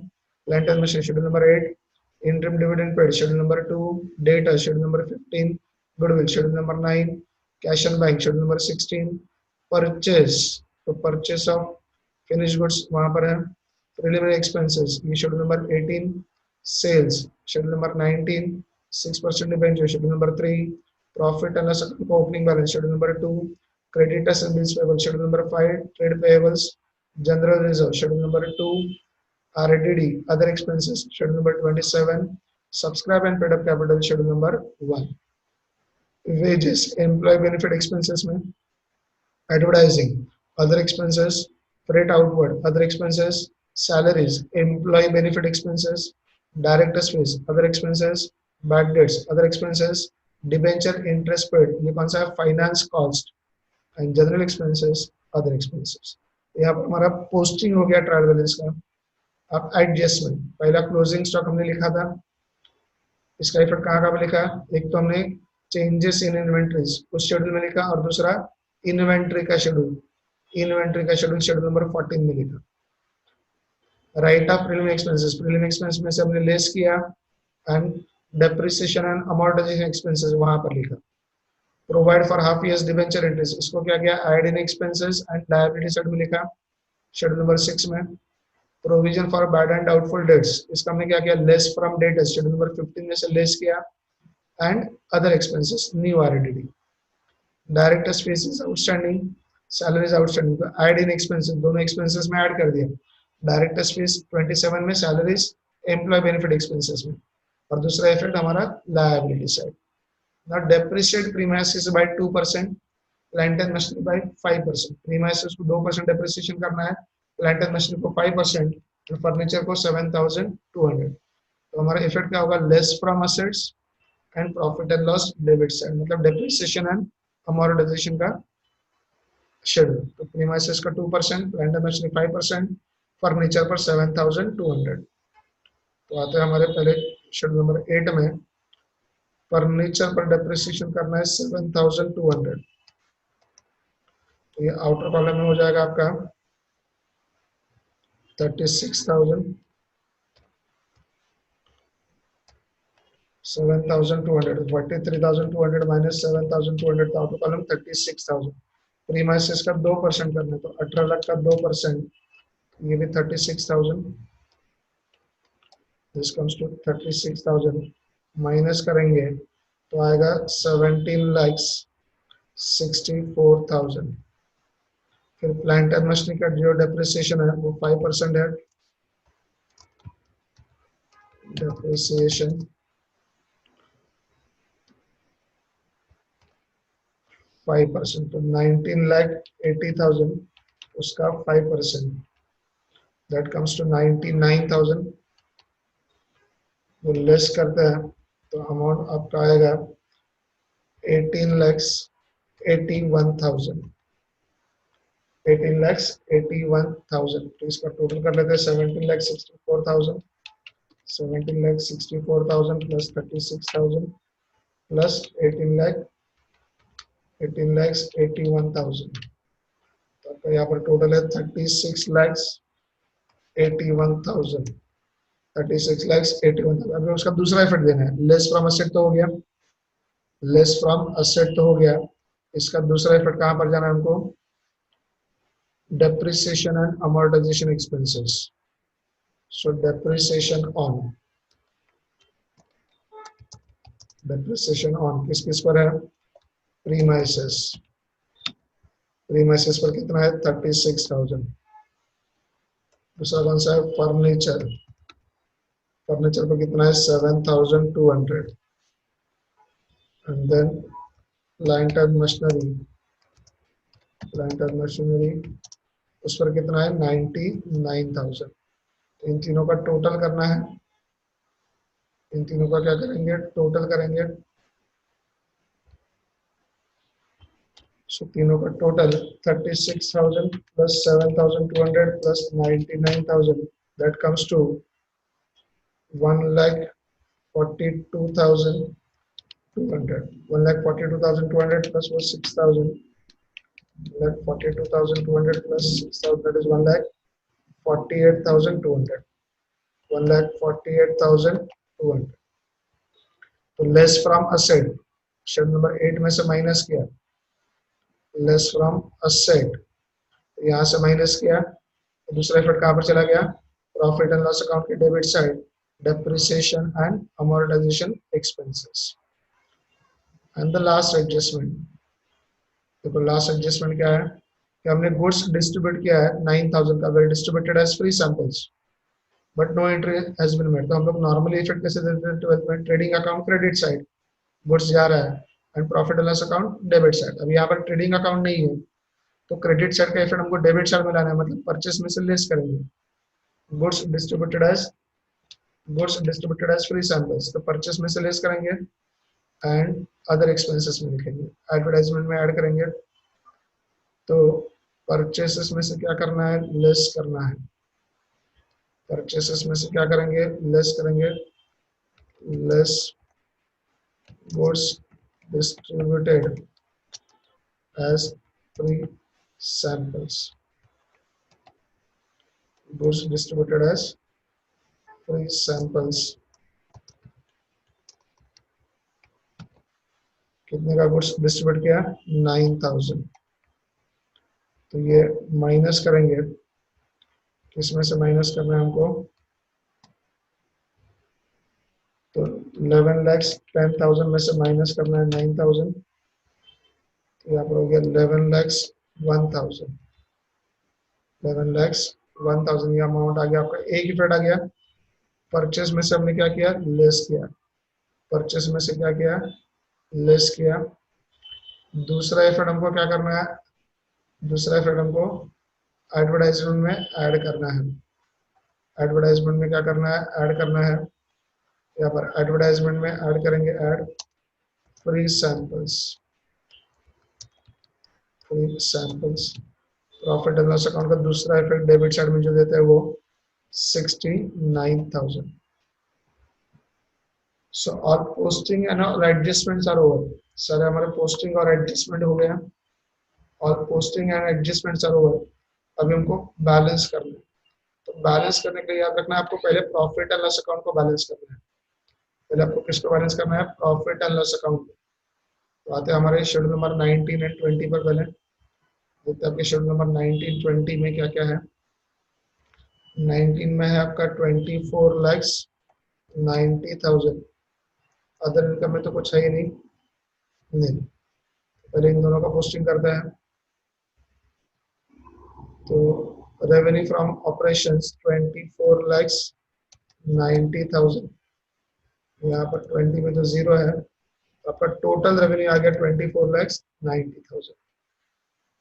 Plant and machine schedule number 8. Interim dividend paid schedule number 2. Data schedule number 15. Goodwill schedule number 9. Cash and bank schedule number 16. Purchase, तो purchase of finish goods वहां पर है. Preliminary expenses ये schedule number 18. Sales schedule number 19. 6% debenture schedule number 3. Profit and loss account opening balance schedule number 2. Creditors and bills payable schedule number 5. Trade payables, general reserve schedule number 2. RDD other expenses schedule number 27. Subscribe and paid up capital schedule number 1. Wages employ benefit expenses में advertising other expenses, freight outward other expenses, salaries employee benefit expenses, directors fees other expenses, bad debts other expenses, debenture interest paid ये कौन सा है finance cost, and general expenses other expenses. यहाँ पर हमारा posting हो गया ट्रायल बैलेंस का. अब एडजस्टमेंट, पहला क्लोजिंग स्टॉक हमने लिखा था, इसका इफेक्ट कहाँ कहाँ पे लिखा, एक तो हमने चेंजेस इन इन्वेंट्रीज उस शेड्यूल में लिखा, और दूसरा इन्वेंट्री का शेड्यूल, इन्वेंट्री का शेड्यूल शेड्यूल नंबर 14 में लिखा. Right of preliminary expenses, preliminary expense में से हमने लेस किया, and depreciation and amortisation expenses वहां पर लिखा. Provide for half years debenture interest, इसको क्या किया, add in expenses and liability side में लिखा शेड्यूल नंबर 6 में. Provision for bad and doubtful debts, इसका हमने क्या किया, less from debtors schedule number 15 में से लेस किया, and other expenses new RDD. Directors fees is outstanding, salaries outstanding, तो ऐड इन एक्सपेंसेस दोनों एक्सपेंसेस में ऐड कर दिया. डायरेक्टर्स फीस 27 में, सैलरीज एम्प्लॉय बेनिफिट एक्सपेंसेस में, और दूसरा इफेक्ट हमारा liability side. Now depreciate premises by 2%, plant and machinery by 5%. Premises को 2% डेप्रिसिएशन करना है, प्लांट एंड मशीनरी को 5%, और फर्नीचर को 7,200. तो हमारा इफेक्ट क्या होगा, less from assets and profit and loss debit side, मतलब डेप्रिसिएशन एंड अमोर्टाइजेशन का शेड्यूल. तो प्रीमाइसेस का 2%, प्लांट एंड मशीनरी 5%, फर्नीचर पर 7,200. तो आते हैं हमारे पहले शेड्यूल नंबर 8 में। फर्नीचर पर डेप्रिसिएशन करना है 7200। तो ये आउटर कॉलम में हो जाएगा आपका 36,000, 7,200, 43,200 माइनस 7,200, आउटर कॉलम 36,000। प्रीमाइसेस का 2% करना है, तो 18 लाख का 2%, ये भी 36,000। दिस कम्स टू 36,000, माइनस करेंगे तो आएगा 17,64,000। फिर प्लांट एंड मशीनरी का जो डेप्रिसिएशन है वो 5% है। डेप्रिसिएशन 5%, तो 19,80,000, उसका 5%, दैट कम्स टू 99,000। वो लेस करते हैं तो अमाउंट आपका आएगा 18,81,000। 18,81,000, तो इसका टोटल कर लेते हैं 17,64,000। 17,64,000 प्लस 36,000 प्लस 18,81,000, तो आपका यहाँ पर टोटल है 36,81,000। 36,81,000। अभी उसका दूसरा इफेक्ट देना है। लेस फ्रॉम असेट तो हो गया, लेस फ्रॉम असेट तो हो गया। इसका दूसरा इफेक्ट कहाँ पर जाना है हमको? depreciation and amortization expenses. So depreciation on किस किस पर है? प्रीमाइसेस। प्रीमाइसेस पर कितना है? 36,000। दूसरा कौन सा है? फर्नीचर। फर्नीचर पर कितना है? 7,200। And then plant and machinery. Plant and machinery उस पर कितना है? 99,000। इन तीनों का टोटल करना है। इन तीनों का क्या करेंगे? टोटल करेंगे। सो तीनों का total 36,000 plus 7,200 plus 99,000, that comes to 1,42,200। 1,42,200 plus वो 6,000, 1,42,200 प्लस 6,000, दैट इज 1,48,200। 1,48,200। तो less from asset, schedule number 8 में से माइनस किया, लेस फ्रॉम असेट, यहाँ से माइनस किया, तो दूसरा इफेक्ट कहाँ पर चला गया? प्रॉफिट एंड लॉस अकाउंट के debit side, depreciation and amortisation expenses. And the last adjustment, देखो लास्ट एडजस्टमेंट क्या है कि हमने गुड्स डिस्ट्रीब्यूट किया है 9,000 का, well distributed as free samples but no entry has been made. तो हम लोग नॉर्मली इफेक्ट कैसे देते हैं? 12th में trading account credit side, goods जा रहा है, and profit and loss account debit side. अब यहाँ पर ट्रेडिंग अकाउंट नहीं है तो क्रेडिट साइड का इफेक्ट हमको डेबिट साइड में लाना है, मतलब परचेस में से लेस करेंगे। Goods distributed as free samples, तो परचेस में से लेस करेंगे एंड अदर एक्सपेंसेस में लिखेंगे। एडवर्टाइजमेंट में ऐड करेंगे, तो परचेसेस में से क्या करना है? लेस करना है। परचेसेस में से क्या करेंगे? लेस करेंगे। Less goods distributed as free samples. Goods distributed as free samples कितने का गुड्स डिस्ट्रीब्यूट किया? 9,000। तो ये माइनस करेंगे, किसमें से माइनस करना है हमको? तो 11,10,000 में से माइनस करना है 9,000, तो यहाँ पर हो गया 11,01,000। 11,01,000 ये अमाउंट आ गया आपका। एक इफेक्ट आ गया, परचेस में से हमने क्या किया? लेस किया। परचेस में से क्या किया? लेस किया। दूसरा इफेक्ट हमको क्या करना है? दूसरा इफेक्ट हमको एडवर्टाइजमेंट में ऐड करना है। एडवर्टाइजमेंट में क्या करना है? ऐड करना है। यहाँ पर एडवर्टाइजमेंट में ऐड करेंगे, ad free samples. Free samples. Profit and loss account का दूसरा इफेक्ट डेबिट साइड में जो देते हैं वो 69,000। So all posting and all adjustments are over. Sir हमारे पोस्टिंग और एडजस्टमेंट हो गया, और posting and adjustments are over. अभी हमको बैलेंस करना है। तो बैलेंस करने के लिए याद रखना है आपको, पहले प्रॉफिट एंड लॉस अकाउंट को बैलेंस करना है। पहले आपको किसको बैलेंस करना है? Profit and loss account. तो आते हैं हमारे शेड्यूल नंबर 19 एंड 20 पर। पहले देखते हैं आपके शेड्यूल नंबर 19 20 में क्या क्या है। 19 में है आपका 24,90,000। अदर इनकम में तो कुछ है ही नहीं, पहले इन दोनों का पोस्टिंग करते हैं। तो रेवेन्यू फ्रॉम ऑपरेशंस 24,90,000। यहाँ पर 20 में तो जीरो है, तो आपका टोटल रेवेन्यू आ गया 24,90,000।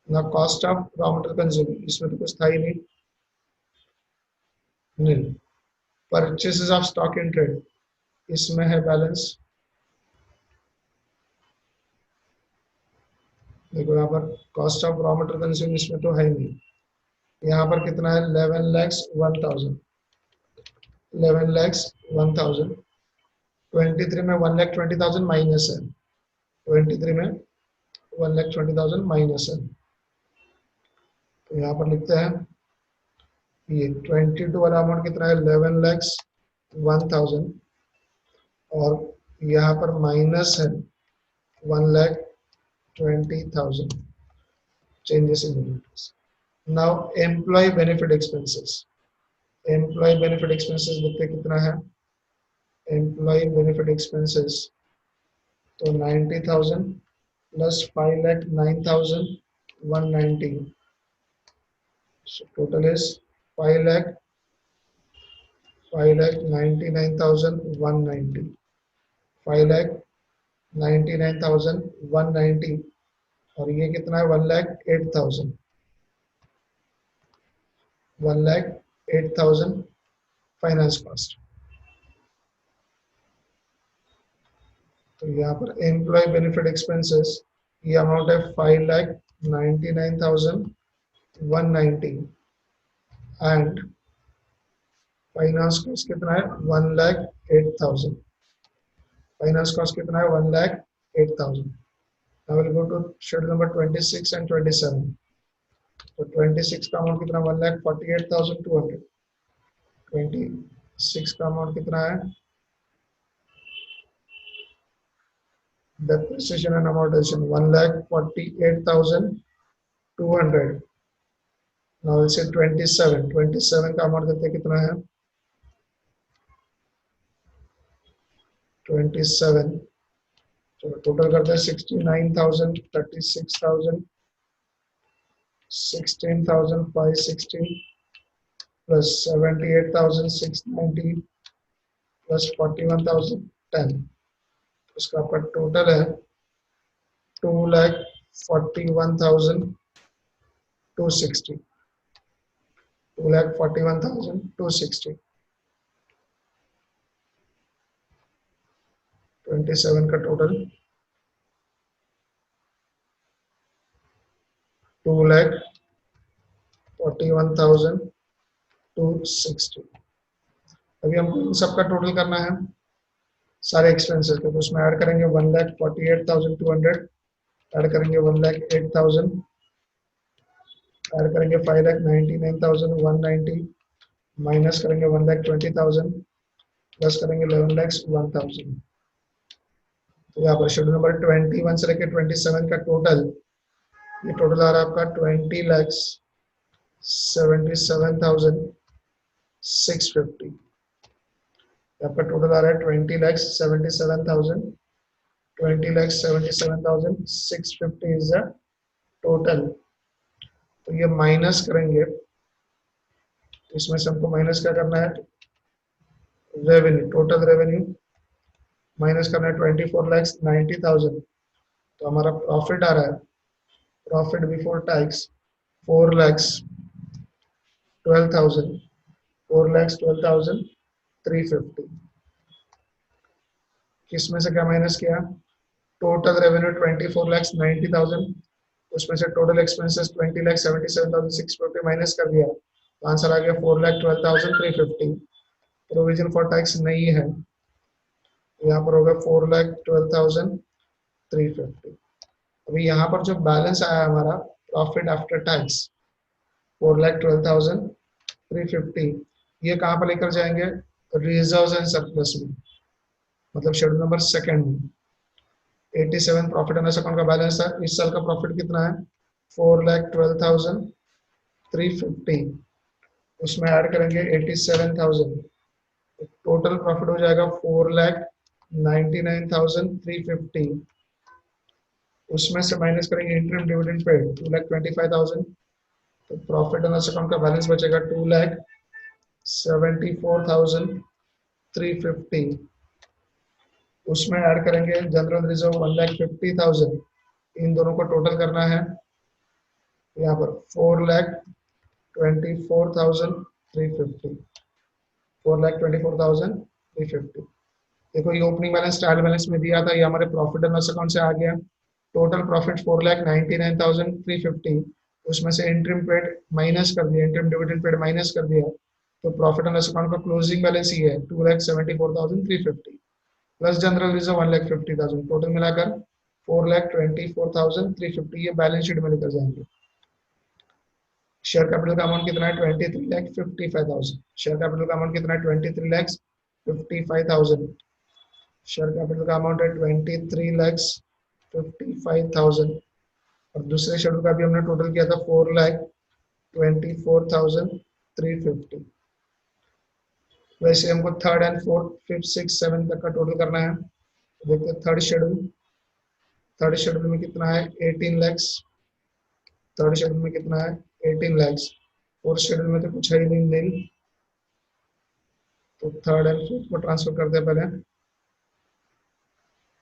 ना cost of raw material consume, इसमें तो कुछ था ही नहीं। Purchases of stock in trade, इसमें है बैलेंस। देखो यहाँ पर cost of raw material consume इसमें तो है ही नहीं। यहाँ पर कितना है? 11,01,000। 11,01,000। 23 में 1,20,000 माइनस है। 23 में 1,20,000 माइनस है। तो यहाँ पर लिखते हैं ये 22 वाला अमाउंट कितना है? 11,01,000। और यहाँ पर माइनस है 1,20,000। Changes in units. Now employee benefit expenses. Employee benefit expenses देखते हैं कितना है। एम्प्लॉय बेनिफिट एक्सपेंसेस तो 90,000 प्लस 5,09,190। So total is 5,99,190. 5,99,190। और ये कितना है? 1,08,000। 1,08,000 फाइनेंस कॉस्ट। तो यहाँ पर एम्प्लॉय बेनिफिट एक्सपेंसेस ये अमाउंट है 5,99,190। एंड फाइनेंस कॉस्ट कितना है? 1,08,000। फाइनेंस कॉस्ट कितना है? 1,08,000। Now we'll go to schedule number 26 and 27. तो 26 का अमाउंट कितना? 1,48,200। 26 का अमाउंट कितना है? Depreciation and amortization 1,48,200। Now we'll say 27। 27 का अमाउंट देते कितना है? 27। चलो टोटल करते हैं 69,000, 36,000, 16,560 प्लस 78,690 प्लस 41,010। उसका आपका टोटल है 2,41,260। 2,41,260। 27 का टोटल 2,41,260। अभी हमको इन सबका टोटल करना है सारे एक्सपेंसेस को। तो उसमें ऐड करेंगे 1,48,200, ऐड करेंगे 1,08,000, ऐड करेंगे 5,99,190, माइनस करेंगे 1,20,000, प्लस करेंगे 11,01,000। तो यहाँ पर शेड्यूल नंबर 21 से लेकर 27 का टोटल, ये टोटल आ रहा है आपका 20,77,650। आपका टोटल आ रहा है 20,77,650 इज द टोटल। तो ये माइनस करेंगे, इसमें से हमको माइनस क्या करना है? रेवेन्यू, टोटल रेवेन्यू माइनस करना है 24,90,000। तो हमारा प्रॉफिट आ रहा है, प्रॉफिट बिफोर टैक्स 4,12,000, 4,12,350। किसमें से क्या माइनस किया? टोटल रेवेन्यू 24,90,000, उसमें से टोटल एक्सपेंसेस 20,77,650 माइनस कर दिया। तो आंसर आ गया 4,12,350। प्रोविजन फॉर टैक्स नहीं है, यहाँ पर होगा 4,12,350। अभी यहाँ पर जो बैलेंस आया हमारा प्रॉफिट आफ्टर टैक्स 4,12,350, ये कहाँ पर लेकर जाएंगे? रिजर्व्स एंड सरप्लस में, मतलब शेड्यूल नंबर सेकंड में। 87 प्रॉफिट एंड लॉस अकाउंट का बैलेंस है। इस साल का प्रॉफिट कितना है? 4,12,350। उसमें ऐड करेंगे 87,000, टोटल प्रॉफिट हो जाएगा 4,99,350। उसमें से माइनस करेंगे इंटरिम डिविडेंड पे 2,25,000, तो प्रॉफिट एंड लॉस अकाउंट का बैलेंस बचेगा 2,74,350। उसमें ऐड करेंगे जनरल रिजर्व 1,50,000। इन दोनों को टोटल करना है, यहाँ पर 4,24,350। 4,24,350। देखो ये ओपनिंग बैलेंस ट्रायल बैलेंस में दिया था, ये हमारे प्रॉफिट एंड लॉस अकाउंट से आ गया। Total profit 4,99,350। उसमें से इंटरिम पेड माइनस कर दिया, इंटरिम डिविडेंड पेड माइनस कर दिया, तो प्रॉफिट एंड लॉस अकाउंट का क्लोजिंग बैलेंस ही है 2,74,350 प्लस जनरल रिजर्व 1,50,000, टोटल मिलाकर 4,24,350। ये बैलेंस शीट में लेकर जाएंगे। शेयर कैपिटल का अमाउंट कितना है? 23,55,000। शेयर कैपिटल का अमाउंट कितना है? 23,55,000। शेयर कैपिटल का अमाउंट है 23,55,000। और दूसरे शेड्यूल का भी हमने टोटल किया था 4,24,350। वैसे हमको third and fourth fifth six seven तक का टोटल करना है। देखते हैं थर्ड शेड्यूल। थर्ड शेड्यूल में कितना है? 18 लैक्स। थर्ड शेड्यूल में कितना है? 18 लैक्स। फोर्थ शेड्यूल में तो कुछ है ही नहीं, नील। तो थर्ड एंड फोर्थ को ट्रांसफर करते हैं पहले।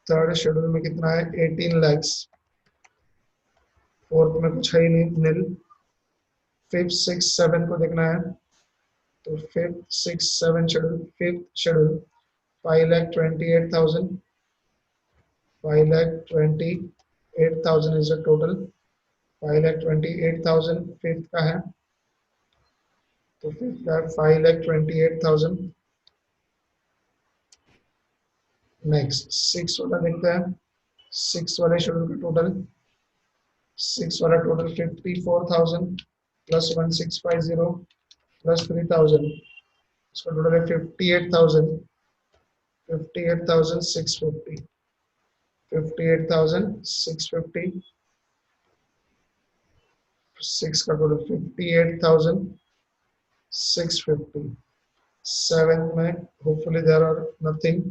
थर्ड शेड्यूल में कितना है? 18 लैक्स। फोर्थ में कुछ है ही नहीं, नील। फिफ्थ सिक्स सेवन को देखना है, तो fifth six seven schedule, fifth schedule 5,28,000। 5,28,000 is the total. 5,28,000 fifth का है, तो फिफ्थ का 5,28,000। नेक्स्ट सिक्स वाला देखते हैं। सिक्स वाले शेड्यूल का टोटल, सिक्स वाला टोटल 54,000 प्लस 1,650 प्लस 3,000, इसका टोटल है 58,000। 58,650। 58,650। सिक्स का टोटल 58,650। सेवन में hopefully there are nothing,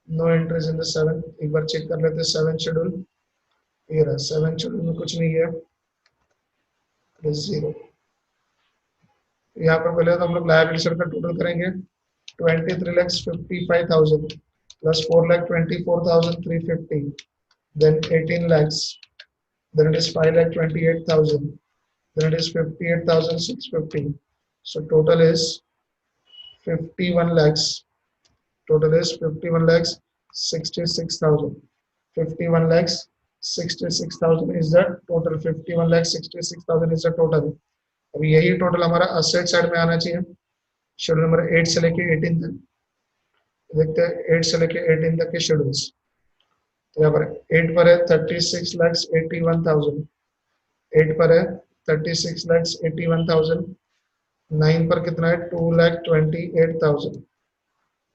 no entries in the seven. एक बार चेक कर लेते हैं सेवन शेड्यूल। ये रहा सेवन शेड्यूल में कुछ नहीं है, जीरो। यहाँ पर पहले तो हम लोग लायबिलिटी साइड का टोटल करेंगे। 23,55,000 plus 4,24,350, then 18 lakhs, then it is 5,28,000, then it is 58,650. So total is 51 lakhs. Total is 51 lakhs 66,000. 51 lakhs 66,000 is the total. 51 lakhs 66,000 is the total. अब यही टोटल हमारा असेट साइड में आना चाहिए, शेड्यूल नंबर 8 से लेके 18 तक। देखते हैं 8 से लेके 18 तक के शेड्यूल्स। तो यहाँ पर 8 पर है 36,81,000। 8 पर है 36,81,000। 9 पर कितना है? 2,28,000।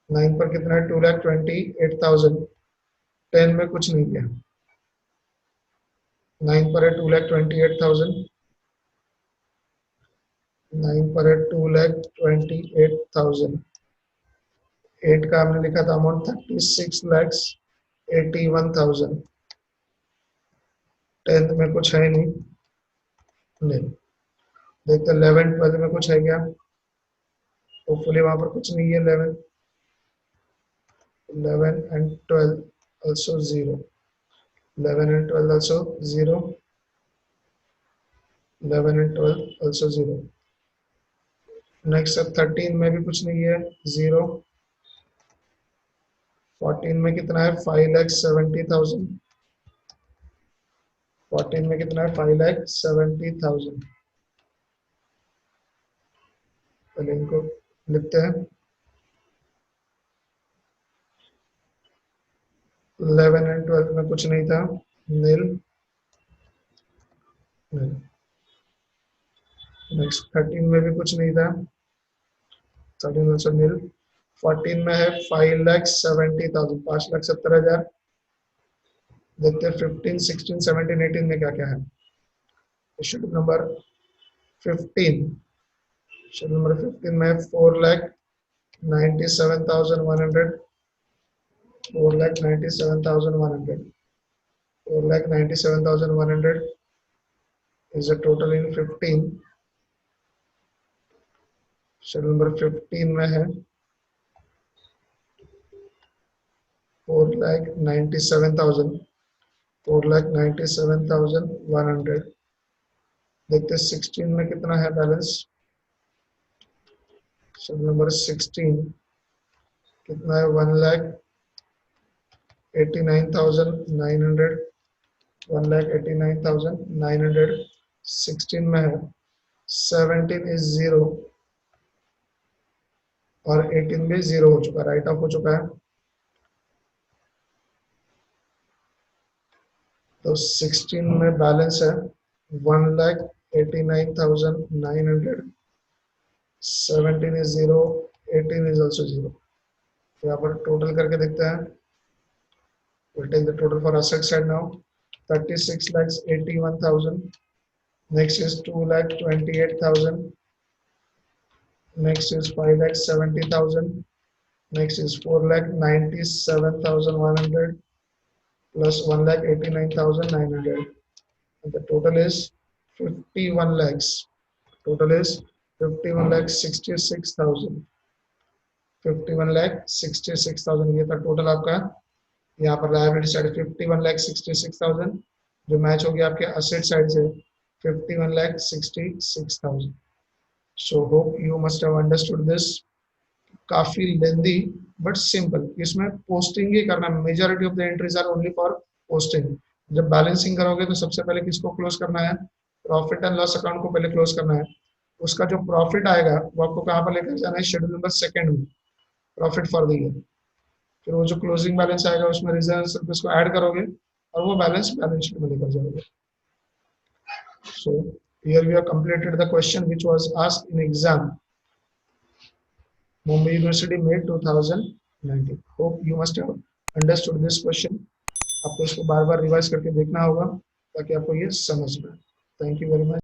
9 पर कितना है? 2,28,000। 10 में कुछ नहीं है। 9 पर है 2,28,000। 9 पर है 2,28,000। 8 का हमने लिखा था अमाउंट 36,81,000। 10th में कुछ है नहीं, नहीं। देखते 11 12 में कुछ है क्या? होपफुली वहां पर कुछ नहीं है। 11 and 12 also 0। 11 and 12 also 0। 11 and 12 also 0। Next 13 में भी कुछ नहीं है, 0। 14 में कितना है? 5,70,000। 14 में कितना है? 5,70,000। पहले इनको लिखते हैं। 11 एंड 12 में कुछ नहीं था, नील। नेक्स्ट 13 में भी कुछ नहीं था, 13 ऑल्सो नील। 14 में है 5,70,000, 5,70,000। देखते हैं 15, 16, 17, 18 में क्या क्या है। शेड्यूल नंबर 15, शेड्यूल नंबर 15 में 4,97,100, 4,97,100, 4,97,100 is the total in 15। Schedule number 15 में है 4,97,000, 4,97,100। देखते 16 में कितना है बैलेंस। शेड्यूल नंबर 16 कितना है, 1,89,900, 1,89,900। 16 में है 17 इज 0 और 18 भी 0 हो चुका है, राइट ऑफ हो चुका है। तो 16 में बैलेंस है 1,89,900, 17 is 0, 18 is also 0। यहाँ पर टोटल करके देखते हैं। We'll take the total for asset side now। 36,81,000। Next is 2,28,000। Next is 5,70,000। Next is 4,97,100 plus 1,89,900, and the total is 51 lakhs। Total is 51,66,000। 51,66,000 ये था टोटल आपका। यहाँ पर लायबिलिटी साइड 51,66,000 जो मैच हो गया आपके असेट साइड से 51,66,000। So hope you must have understood this. काफी लेंदी बट सिंपल। इसमें पोस्टिंग ही करना, majority of the entries are only for posting. जब बैलेंसिंग करोगे तो सबसे पहले किसको क्लोज करना है, प्रॉफिट एंड लॉस अकाउंट को पहले क्लोज करना है। उसका जो प्रॉफिट आएगा वो आपको कहाँ पर लेकर जाना है, शेड्यूल नंबर 2 में, प्रॉफिट फॉर द ईयर। फिर वो जो क्लोजिंग बैलेंस आएगा उसमें रिजर्व सर्विस को ऐड करोगे और वो बैलेंस शीट में लेकर जाओगे। So here we have completed the question which was asked in exam Mumbai University May 2019। Hope you must have understood this question. आपको इसको बार बार रिवाइज करके देखना होगा ताकि आपको ये समझ में। Thank you very much.